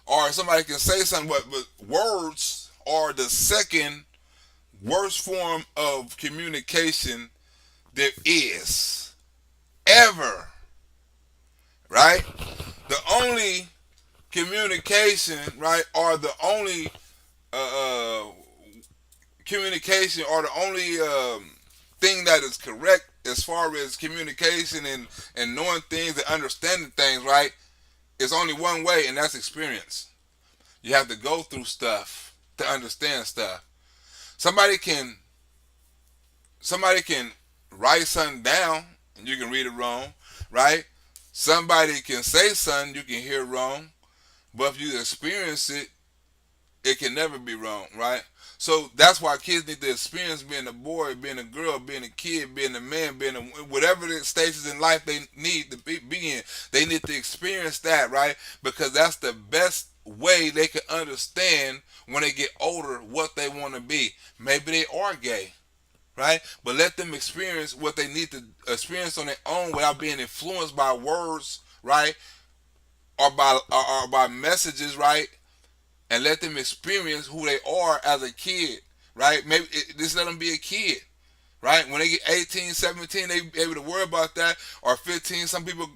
Or somebody can say something, but words are the second worst form of communication there is ever, right? The only communication, right, or the only communication, or the only thing that is correct as far as communication and knowing things and understanding things, right, is only one way, and that's experience. You have to go through stuff to understand stuff. Somebody can write something down and you can read it wrong, right? Somebody can say something you can hear wrong, but if you experience it, it can never be wrong, right? So that's why kids need to experience being a boy, being a girl, being a kid, being a man, being a whatever the stages in life they need to be in. They need to experience that, right? Because that's the best way they can understand when they get older what they want to be. Maybe they are gay, right? But let them experience what they need to experience on their own without being influenced by words, right? Or by messages, right? And let them experience who they are as a kid, right? Maybe just let them be a kid, right? When they get 18, 17, they be able to worry about that. Or 15, some people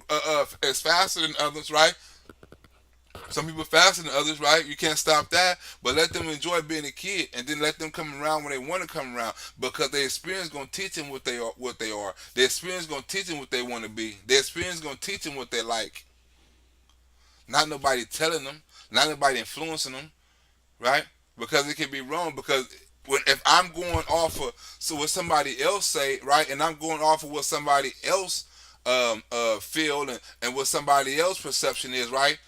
is faster than others, right? Some people faster than others, right? You can't stop that, but let them enjoy being a kid, and then let them come around when they want to come around, because their experience gonna teach them what they are. What they are. Their experience gonna teach them what they want to be. Their experience gonna teach them what they like. Not nobody telling them. Not nobody influencing them, right? Because it can be wrong. Because if I'm going off of what somebody else say, right, and I'm going off of what somebody else feel and what somebody else perception is, right,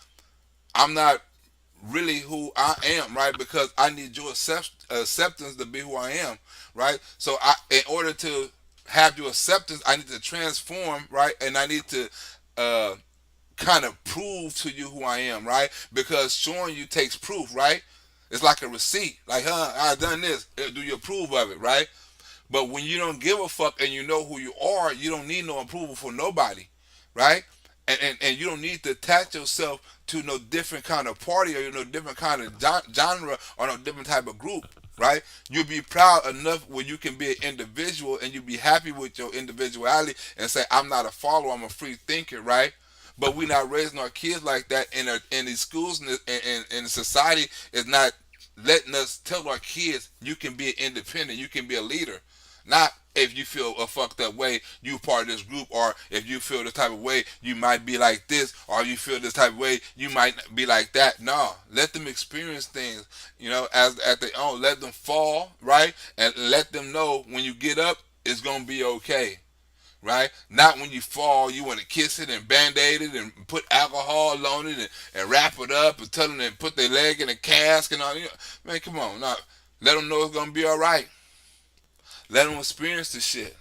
I'm not really who I am, right? Because I need your acceptance to be who I am, right? So in order to have your acceptance, I need to transform, right? And I need to kind of prove to you who I am, right? Because showing you takes proof, right? It's like a receipt. Like, I done this. Do you approve of it, right? But when you don't give a fuck and you know who you are, you don't need no approval for nobody, right? And you don't need to attach yourself to no different kind of party or no different kind of genre or no different type of group, right? You'll be proud enough where you can be an individual and you be happy with your individuality and say, I'm not a follower, I'm a free thinker, right? But we're not raising our kids like that, in these schools and society is not letting us tell our kids you can be an independent, you can be a leader. Not if you feel a fucked up way, you part of this group, or if you feel the type of way, you might be like this, or you feel this type of way, you might be like that. No, let them experience things, as at their own. Let them fall, right, and let them know when you get up, it's gonna be okay. Right? Not when you fall, you want to kiss it and band-aid it and put alcohol on it and wrap it up and tell them to put their leg in a cask and all. Man, come on. Now, let them know it's going to be all right. Let them experience the shit.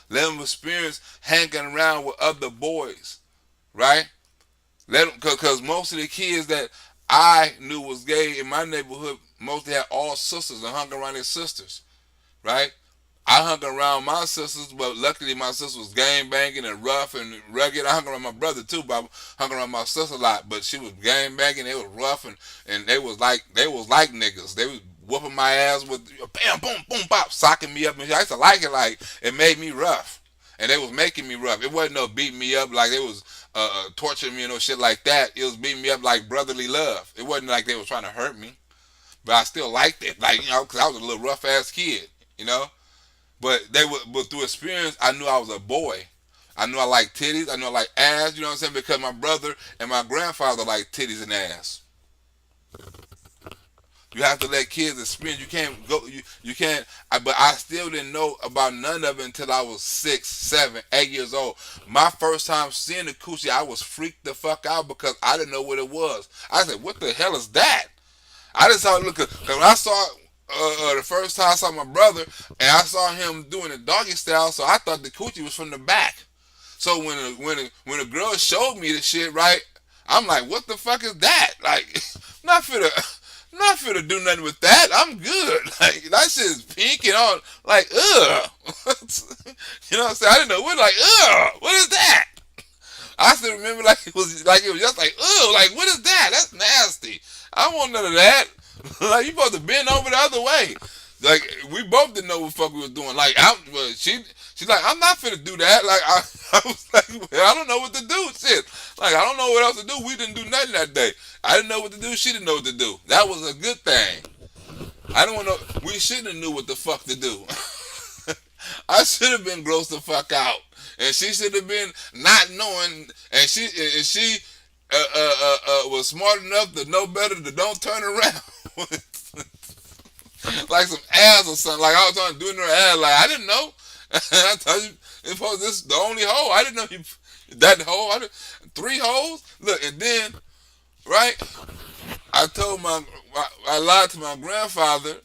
Let them experience hanging around with other boys. Right? Let them, because most of the kids that I knew was gay in my neighborhood mostly had all sisters and hung around their sisters. Right? I hung around my sisters, but luckily my sister was gang banging and rough and rugged. I hung around my brother too, but I hung around my sister a lot. But she was gang banging, they was rough and they was like niggas. They was whooping my ass with bam, boom, boom, pop, socking me up and shit. I used to like it, like it made me rough. And they was making me rough. It wasn't no beating me up like they was torturing me and no shit like that. It was beating me up like brotherly love. It wasn't like they was trying to hurt me. But I still liked it, like, because I was a little rough ass kid, But but through experience, I knew I was a boy. I knew I liked titties. I knew I liked ass. You know what I'm saying? Because my brother and my grandfather liked titties and ass. You have to let kids experience. You can't go. You can't. But I still didn't know about none of it until I was 6, 7, 8 years old. My first time seeing the coochie, I was freaked the fuck out because I didn't know what it was. I said, "What the hell is that?" I just saw it because when I saw the first time I saw my brother and I saw him doing the doggy style, so I thought the coochie was from the back. So when a girl showed me the shit, right, I'm like, what the fuck is that? Like, not finna do nothing with that. I'm good. Like, that shit is pink and all. Like, ugh. You know what I'm saying? I didn't know what. Like, ugh. What is that? I still remember like it was just like, ugh. Like, what is that? That's nasty. I don't want none of that. Like, you supposed to bend over the other way. Like, we both didn't know what the fuck we was doing. Like, she's like, I'm not finna do that. Like, I was like, well, I don't know what to do. Shit. Like, I don't know what else to do. We didn't do nothing that day. I didn't know what to do. She didn't know what to do. That was a good thing. I don't want to. We shouldn't have knew what the fuck to do. I should have been grossed the fuck out, and she should have been not knowing. And she was smart enough to know better to don't turn around. Like some ass or something. Like I was trying to do in her ass. Like I didn't know. I told you, this is the only hole. I didn't know you That hole, 3 holes. Look, and then right, I told I lied to my grandfather,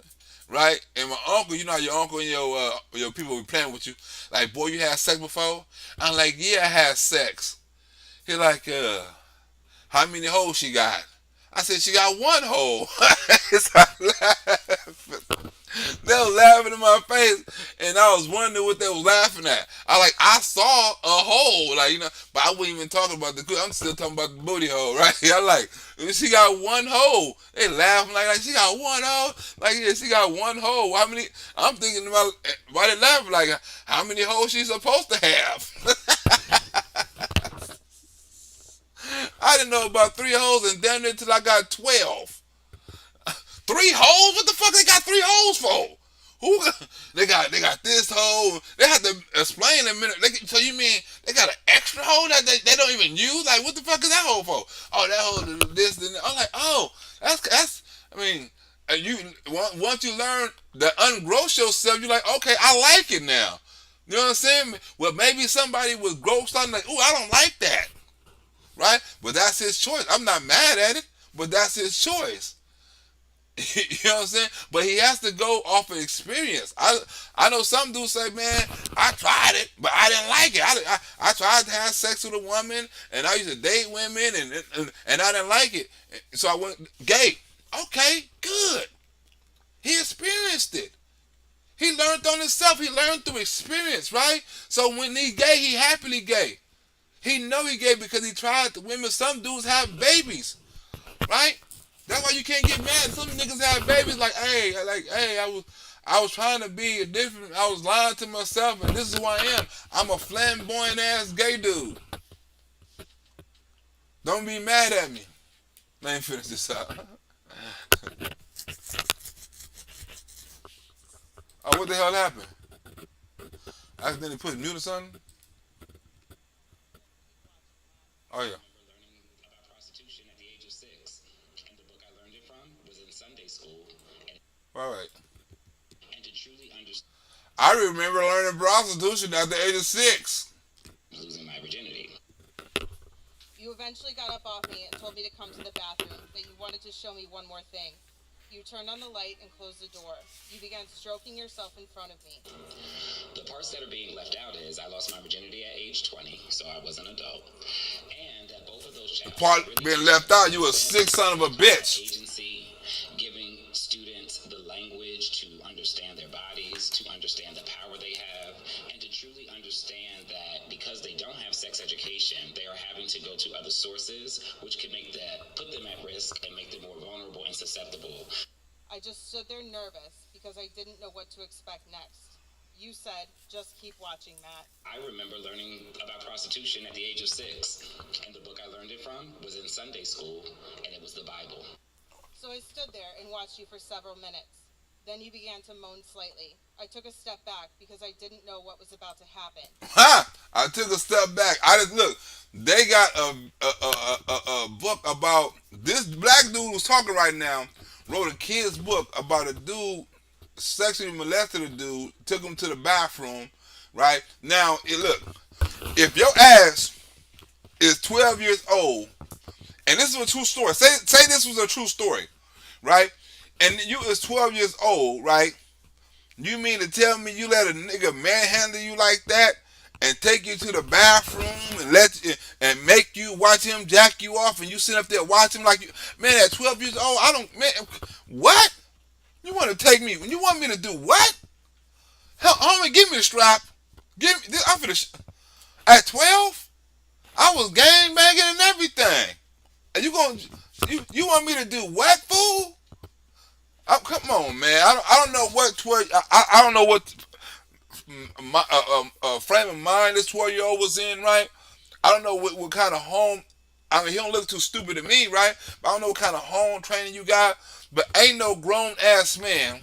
right, and my uncle. You know how your uncle and your people be playing with you. Like, boy, you had sex before? I'm like, yeah, I had sex. He like, how many holes she got? I said she got 1 hole. So I laughed. They was laughing in my face, and I was wondering what they was laughing at. I saw a hole, like, but I wasn't even talking about the good. I'm still talking about the booty hole, right? I like, she got 1 hole. They laughing like she got 1 hole. Like, yeah, she got 1 hole. How many? I'm thinking about why they laughing, like, how many holes she supposed to have. I didn't know about 3 holes, and damn it till I got 12. 3 holes? What the fuck they got 3 holes for? Who? They got this hole. They have to explain in a minute. So you mean they got an extra hole that they don't even use? Like, what the fuck is that hole for? Oh, that hole is this and that. I'm like, oh, that's. I mean, you once you learn to ungross yourself, you're like, okay, I like it now. You know what I'm saying? Well, maybe somebody was grossed out and like, ooh, I don't like that, right? But that's his choice. I'm not mad at it, but that's his choice. You know what I'm saying? But he has to go off of experience. I know some dudes say, man, I tried it, but I didn't like it. I tried to have sex with a woman, and I used to date women, and I didn't like it. So I went gay. Okay, good. He experienced it. He learned on himself. He learned through experience, right? So when he's gay, he happily gay. He know he gay because he tried the women. Some dudes have babies, right? That's why you can't get mad. Some niggas have babies like, hey, I was trying to be a different. I was lying to myself, and this is who I am. I'm a flamboyant ass gay dude. Don't be mad at me. Let me finish this out. Oh, what the hell happened? I accidentally put mute or something? Oh, yeah. All right. I remember learning prostitution at the age of 6. Losing my virginity. You eventually got up off me and told me to come to the bathroom, that you wanted to show me one more thing. You turned on the light and closed the door. You began stroking yourself in front of me. The parts that are being left out is I lost my virginity at age 20, so I was an adult. And that both of those chapters... The part being left out, you a sick son of a bitch. Agency, giving students the language to understand their bodies, to understand the power they have, and to truly understand that because they don't have sex education, they are having to go to other sources, which can put them at risk and make them more vulnerable and susceptible. I just stood there nervous because I didn't know what to expect next. You said, just keep watching, Matt. I remember learning about prostitution at the age of 6, and the book I learned it from was in Sunday school, and it was the Bible. So I stood there and watched you for several minutes. Then you began to moan slightly. I took a step back because I didn't know what was about to happen. Ha! I took a step back. I just look. They got a book about this black dude who's talking right now. Wrote a kid's book about a dude sexually molested a dude, took him to the bathroom. Right now, look. If your ass is 12 years old, and this is a true story. Say this was a true story, right? And you is 12 years old, right? You mean to tell me you let a nigga manhandle you like that and take you to the bathroom and make you watch him jack you off and you sit up there watching like you, man, at 12 years old, what? You want to take me, you want me to do what? Hell, homie, give me the strap. I'm finna, at 12, I was gang banging and everything. And you want me to do what, fool? Oh, come on, man. I don't know what 12. I don't know what frame of mind this 12-year-old was in, right? I don't know what kind of home. I mean, he don't look too stupid to me, right? But I don't know what kind of home training you got. But ain't no grown ass man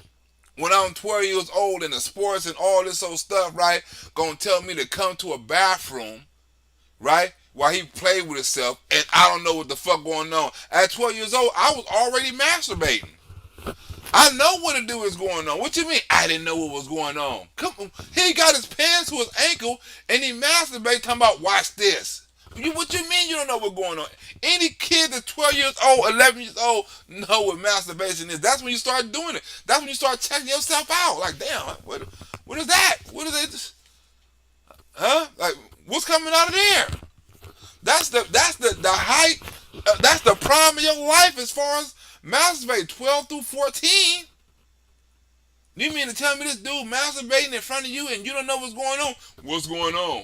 when I'm 12 years old in the sports and all this old stuff, right, gonna tell me to come to a bathroom, right, while he played with himself, and I don't know what the fuck going on. At 12 years old, I was already masturbating. I know what to do is going on. What you mean I didn't know what was going on? Come on. He got his pants to his ankle and he masturbated talking about watch this. What you mean you don't know what's going on? Any kid that's 12 years old, 11 years old, know what masturbation is. That's when you start doing it. That's when you start checking yourself out. Like, damn, what is that? What is it? Huh? Like, what's coming out of there? That's the height. That's the prime of your life as far as masturbate. 12 through 14. You mean to tell me this dude masturbating in front of you and you don't know what's going on? What's going on?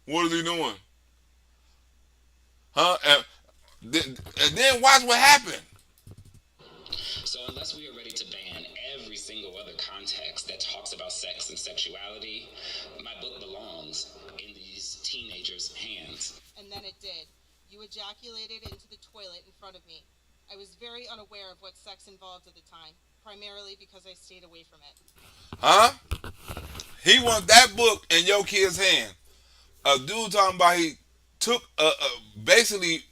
What is he doing? Huh? And then watch what happened. So unless we are ready to ban every single other context that talks about sex and sexuality, my book belongs in these teenagers' hands. And then it did. You ejaculated into the toilet in front of me. I was very unaware of what sex involved at the time, primarily because I stayed away from it. Huh? He wants that book in your kid's hand. A dude talking about he took basically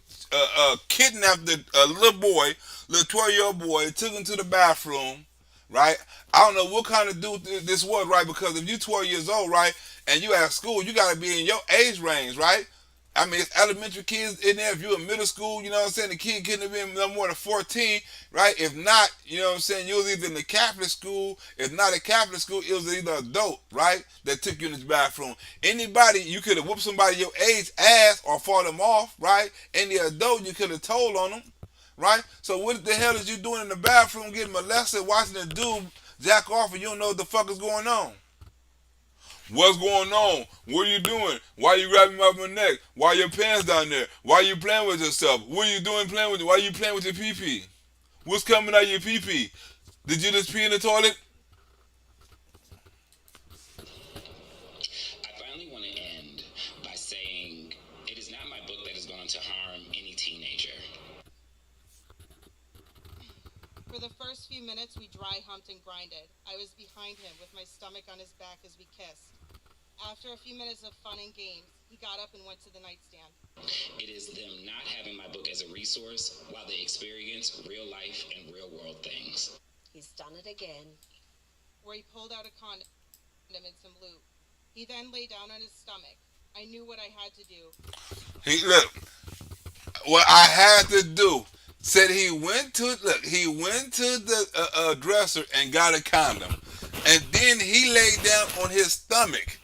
kidnapped a little boy, little 12-year-old boy, took him to the bathroom, right? I don't know what kind of dude this was, right? Because if you're 12 years old, right, and you at school, you got to be in your age range, right? I mean, it's elementary kids in there. If you're in middle school, you know what I'm saying, the kid couldn't have been no more than 14, right? If not, you know what I'm saying, you was either in the Catholic school. If not a Catholic school, it was either adult, right, that took you in the bathroom. Anybody, you could have whooped somebody your age ass or fought them off, right? Any adult, you could have told on them, right? So what the hell is you doing in the bathroom getting molested, watching a dude jack off and you don't know what the fuck is going on? What's going on? What are you doing? Why are you grabbing me by my neck? Why are your pants down there? Why are you playing with yourself? What are you doing playing with it? Why are you playing with your pee-pee? What's coming out of your pee-pee? Did you just pee in the toilet? I finally want to end by saying it is not my book that is going to harm any teenager. For the first few minutes, we dry humped and grinded. I was behind him with my stomach on his back as we kissed. After a few minutes of fun and games, he got up and went to the nightstand. It is them not having my book as a resource while they experience real life and real world things. He's done it again. Where he pulled out a condom and some lube. He then lay down on his stomach. I knew what I had to do. What I had to do. Said he went to the dresser and got a condom, and then he laid down on his stomach,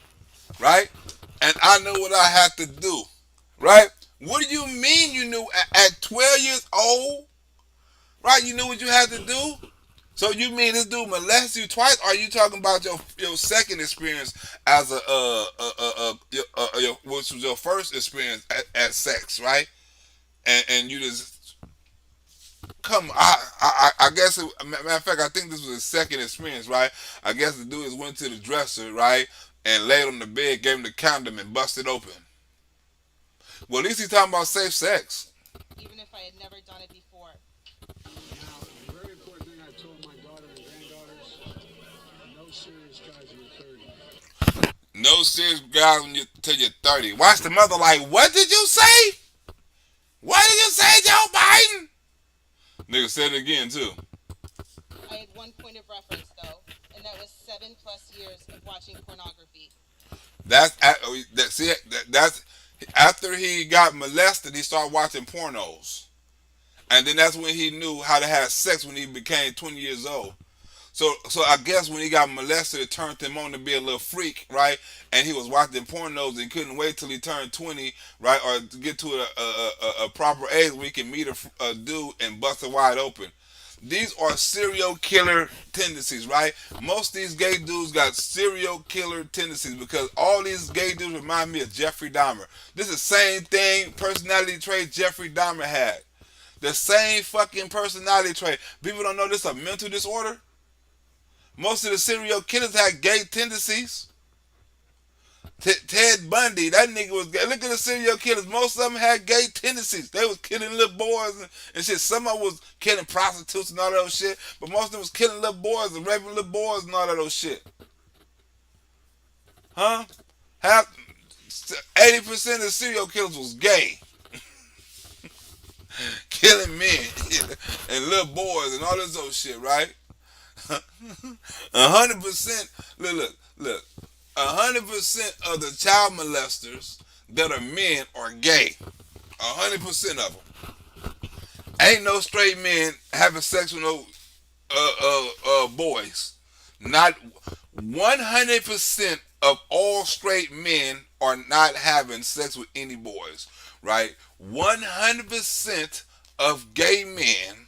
right? And I know what I had to do, right? What do you mean you knew at 12 years old, right? You knew what you had to do. So you mean this dude molested you twice? Or are you talking about your second experience as which was your first experience at sex, right? And you just. Come, I guess, matter of fact, I think this was his second experience, right? I guess the dude just went to the dresser, right, and laid on the bed, gave him the condom, and busted open. Well, at least he's talking about safe sex. Even if I had never done it before. Now, a very important thing I told my daughter and granddaughters, no serious guys in your 30s. No serious guys till you're 30. Watch the mother like, what did you say? What did you say, Joe Biden? Nigga said it again, too. I had one point of reference, though, and that was 7+ years of watching pornography. That's after he got molested, he started watching pornos. And then that's when he knew how to have sex when he became 20 years old. So I guess when he got molested, it turned him on to be a little freak, right? And he was watching pornos and couldn't wait till he turned 20, right? Or to get to a proper age where he can meet a dude and bust it wide open. These are serial killer tendencies, right? Most of these gay dudes got serial killer tendencies because all these gay dudes remind me of Jeffrey Dahmer. This is the same thing, personality trait Jeffrey Dahmer had. The same fucking personality trait. People don't know this is a mental disorder. Most of the serial killers had gay tendencies. Ted Bundy, that nigga was gay. Look at the serial killers. Most of them had gay tendencies. They was killing little boys and shit. Some of them was killing prostitutes and all that shit. But most of them was killing little boys and raping little boys and all that shit. Huh? 80% of serial killers was gay. Killing men and little boys and all this old shit, right? 100%. Look. 100% of the child molesters that are men are gay. 100% of them. Ain't no straight men having sex with no boys. Not 100% of all straight men are not having sex with any boys, right? 100% of gay men,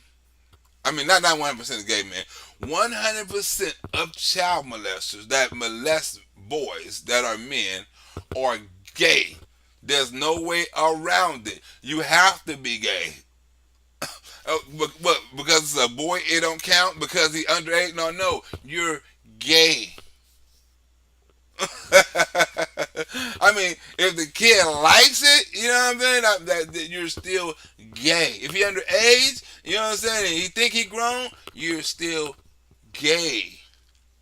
I mean, not 100% of gay men, 100% of child molesters that molest boys that are men are gay. There's no way around it. You have to be gay. But because it's a boy, it don't count. Because he underage, no, you're gay. I mean, if the kid likes it, you know what I'm saying, that you're still gay. If he underage, you know what I'm saying, and he think he grown, you're still gay.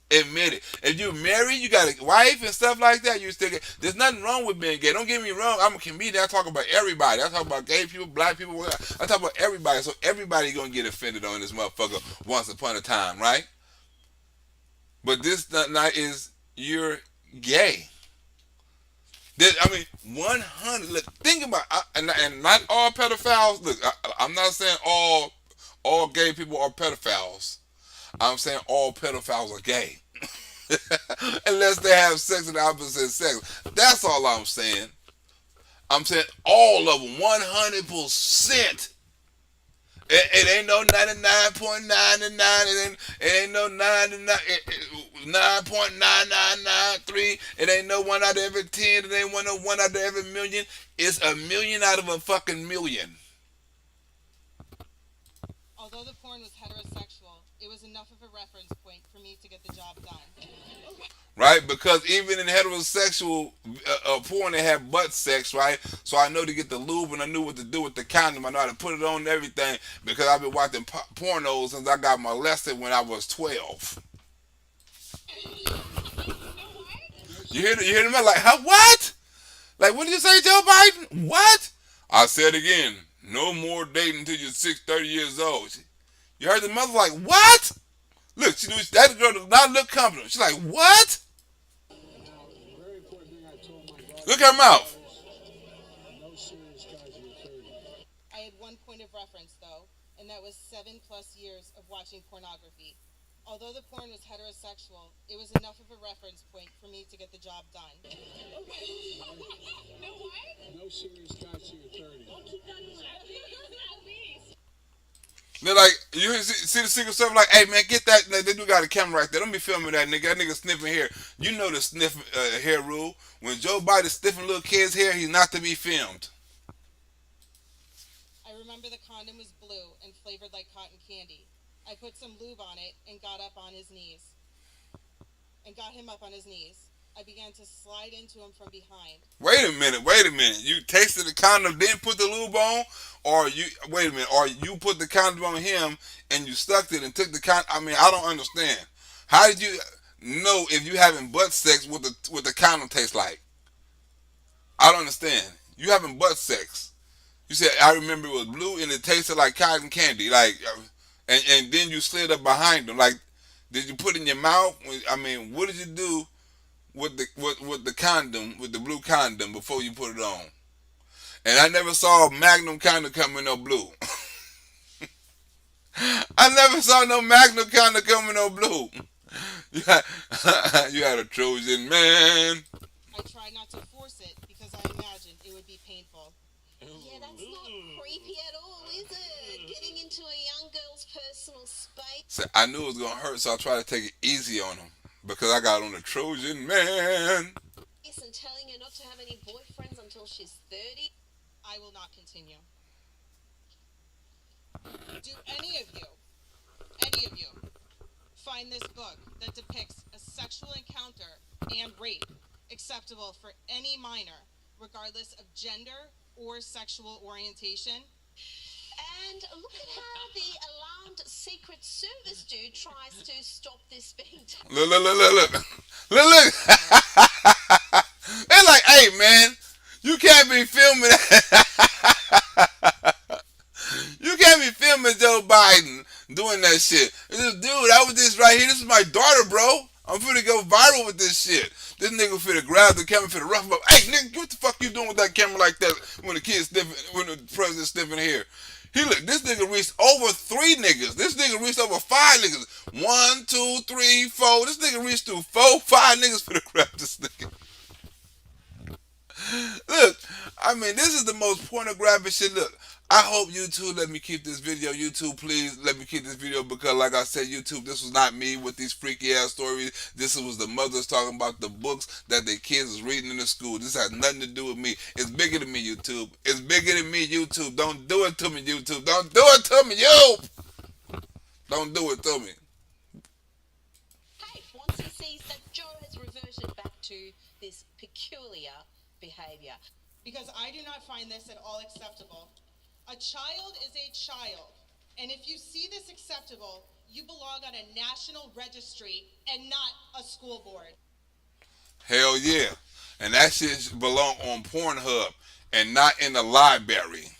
Admit it. If you're married, you got a wife and stuff like that, you're still gay. There's nothing wrong with being gay. Don't get me wrong. I'm a comedian. I talk about everybody. I talk about gay people, black people. I talk about everybody. So everybody gonna get offended on this motherfucker once upon a time, right? But this night is you're gay. I mean, 100. Look, think about and not all pedophiles. Look, I'm not saying all gay people are pedophiles. I'm saying all pedophiles are gay. Unless they have sex with the opposite sex. That's all I'm saying. I'm saying all of them, 100%. It ain't no 99.99. It ain't no 9.9993. It ain't no 1 out of every 10. It ain't no 1 out of every million. It's a million out of a fucking million. Although the porn was heterosexual, it was enough of a reference point for me to get the job done. Right? Because even in heterosexual porn, they have butt sex, right? So I know to get the lube, and I knew what to do with the condom. I know how to put it on and everything because I've been watching pornos since I got molested when I was 12. You hear them? Like, huh, what? Like, what did you say, Joe Biden? What? I said again, no more dating until you're 30 years old. You heard the mother like, what? Look, that girl does not look confident. She's like, what? Look at her mouth. I had one point of reference, though, and that was 7+ years of watching pornography. Although the porn was heterosexual, it was enough of a reference point for me to get the job done. No serious guys to your 30. They're like, you see the Secret Service like, hey man, get that. They do got a camera right there. Don't be filming that nigga. That nigga sniffing hair. You know the sniff hair rule. When Joe Biden sniffing little kids' hair, he's not to be filmed. I remember the condom was blue and flavored like cotton candy. I put some lube on it and got him up on his knees. I began to slide into him from behind. Wait a minute. You tasted the condom, then put the lube on? Or you put the condom on him and you sucked it and took the condom? I mean, I don't understand. How did you know if you having butt sex what the condom tastes like? I don't understand. You having butt sex. You said, I remember it was blue and it tasted like cotton candy. Like, and then you slid up behind him. Like, did you put it in your mouth? I mean, what did you do with the condom, with the blue condom before you put it on? And I never saw a Magnum condom come in no blue. I never saw no Magnum condom come in no blue. You had a Trojan man. I tried not to force it because I imagined it would be painful. Yeah, that's not creepy at all, is it? Getting into a young girl's personal space. So I knew it was gonna hurt, so I tried to take it easy on him because I got on a Trojan man. And telling her not to have any boyfriends until she's 30. I will not continue. Do any of you, find this book that depicts a sexual encounter and rape acceptable for any minor, regardless of gender or sexual orientation? And look at how the alarmed Secret Service dude tries to stop this being done. Look. They're like, hey man, you can't be filming You can't be filming Joe Biden doing that shit. Dude, I was this right here. This is my daughter, bro. I'm finna go viral with this shit. This nigga finna grab the camera, finna rough him up. Hey, nigga, what the fuck you doing with that camera like that when the kid's sniffing, when the president's sniffing here? He look, this nigga reached over 3 niggas. This nigga reached over 5 niggas. 1, 2, 3, 4. This nigga reached through 4, 5 niggas finna grab this nigga. Look, I mean, this is the most pornographic shit. Look, I hope YouTube let me keep this video. YouTube, please let me keep this video because, like I said, YouTube, this was not me with these freaky ass stories. This was the mothers talking about the books that their kids is reading in the school. This has nothing to do with me. It's bigger than me, YouTube. It's bigger than me, YouTube. Don't do it to me, YouTube. Don't do it to me, you. Don't do it to me. Hey, once he sees that Joe has reverted back to this peculiar behaviour. Because I do not find this at all acceptable. A child is a child, and if you see this acceptable, you belong on a national registry and not a school board. Hell yeah. And that shit belong on Pornhub and not in the library.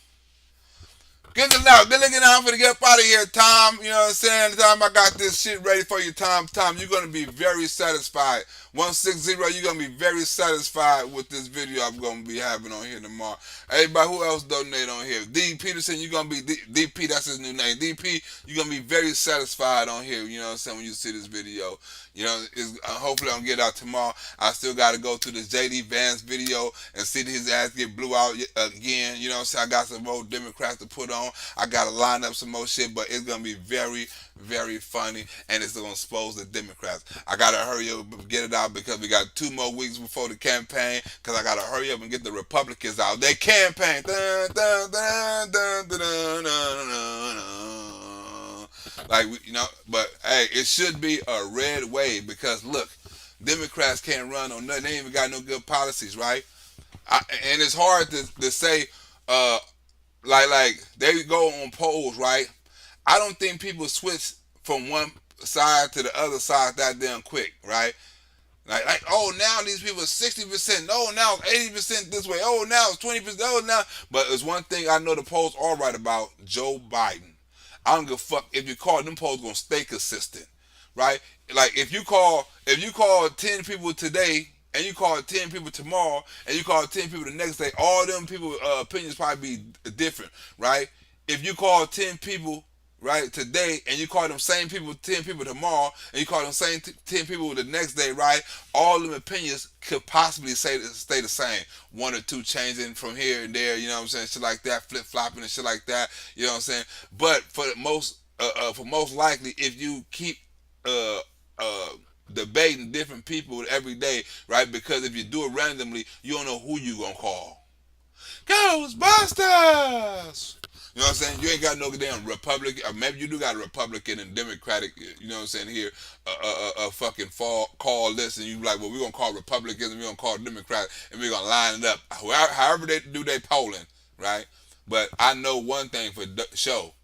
Get it out. Get it out. I'm gonna get up out of here, Tom. You know what I'm saying? Tom, I got this shit ready for you, Tom. Tom, you're gonna be very satisfied. 160, you're gonna be very satisfied with this video I'm gonna be having on here tomorrow. Everybody who else donate on here. D Peterson, you're gonna be DP, that's his new name. DP, you're gonna be very satisfied on here, you know what I'm saying, when you see this video. You know, hopefully I'll get out tomorrow. I still gotta go to this JD Vance video and see his ass get blew out again. You know what I'm saying? I got some more Democrats to put on. I gotta line up some more shit, but it's gonna be very, very funny, and it's gonna expose the Democrats. I gotta hurry up and get it out because we got 2 more weeks before the campaign. Because I gotta hurry up and get the Republicans out. They campaign. Dun, dun, dun, dun, dun, dun, dun, dun. Like, you know, but hey, it should be a red wave because look, Democrats can't run on nothing. They ain't even got no good policies, right? And it's hard to say, like they go on polls, right? I don't think people switch from one side to the other side that damn quick, right? Like, oh, now these people are 60%. Oh, now it's 80% this way. Oh, now it's 20%. Oh, now. But there's one thing I know the polls are right about: Joe Biden. I don't give a fuck if you call them polls gonna stay consistent, right? Like if you call 10 people today and you call 10 people tomorrow and you call 10 people the next day, all them people opinions probably be different, right? If you call 10 people right today and you call them same people 10 people tomorrow and you call them same 10 people the next day, right? All them opinions could possibly stay the same. 1 or 2 changing from here and there, you know what I'm saying? Shit like that, flip-flopping and shit like that, you know what I'm saying? But for most likely, if you keep debating different people every day, right? Because if you do it randomly, you don't know who you gonna call. Ghostbusters! You know what I'm saying? You ain't got no damn Republican, or maybe you do got a Republican and Democratic, you know what I'm saying, here, a fucking call list, and you like, well, we're going to call Republicans and we're going to call Democrats, and we're going to line it up. However they do their polling, right? But I know one thing for sure.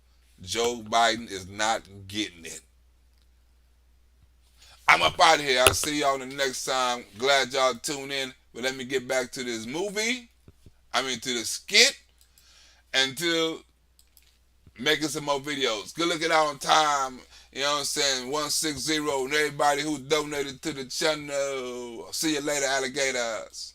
Joe Biden is not getting it. I'm up out of here. I'll see y'all the next time. Glad y'all tuned in. But let me get back to this movie. To the skit. Until making some more videos. Good looking out on time. You know what I'm saying? 160 and everybody who donated to the channel. See you later, alligators.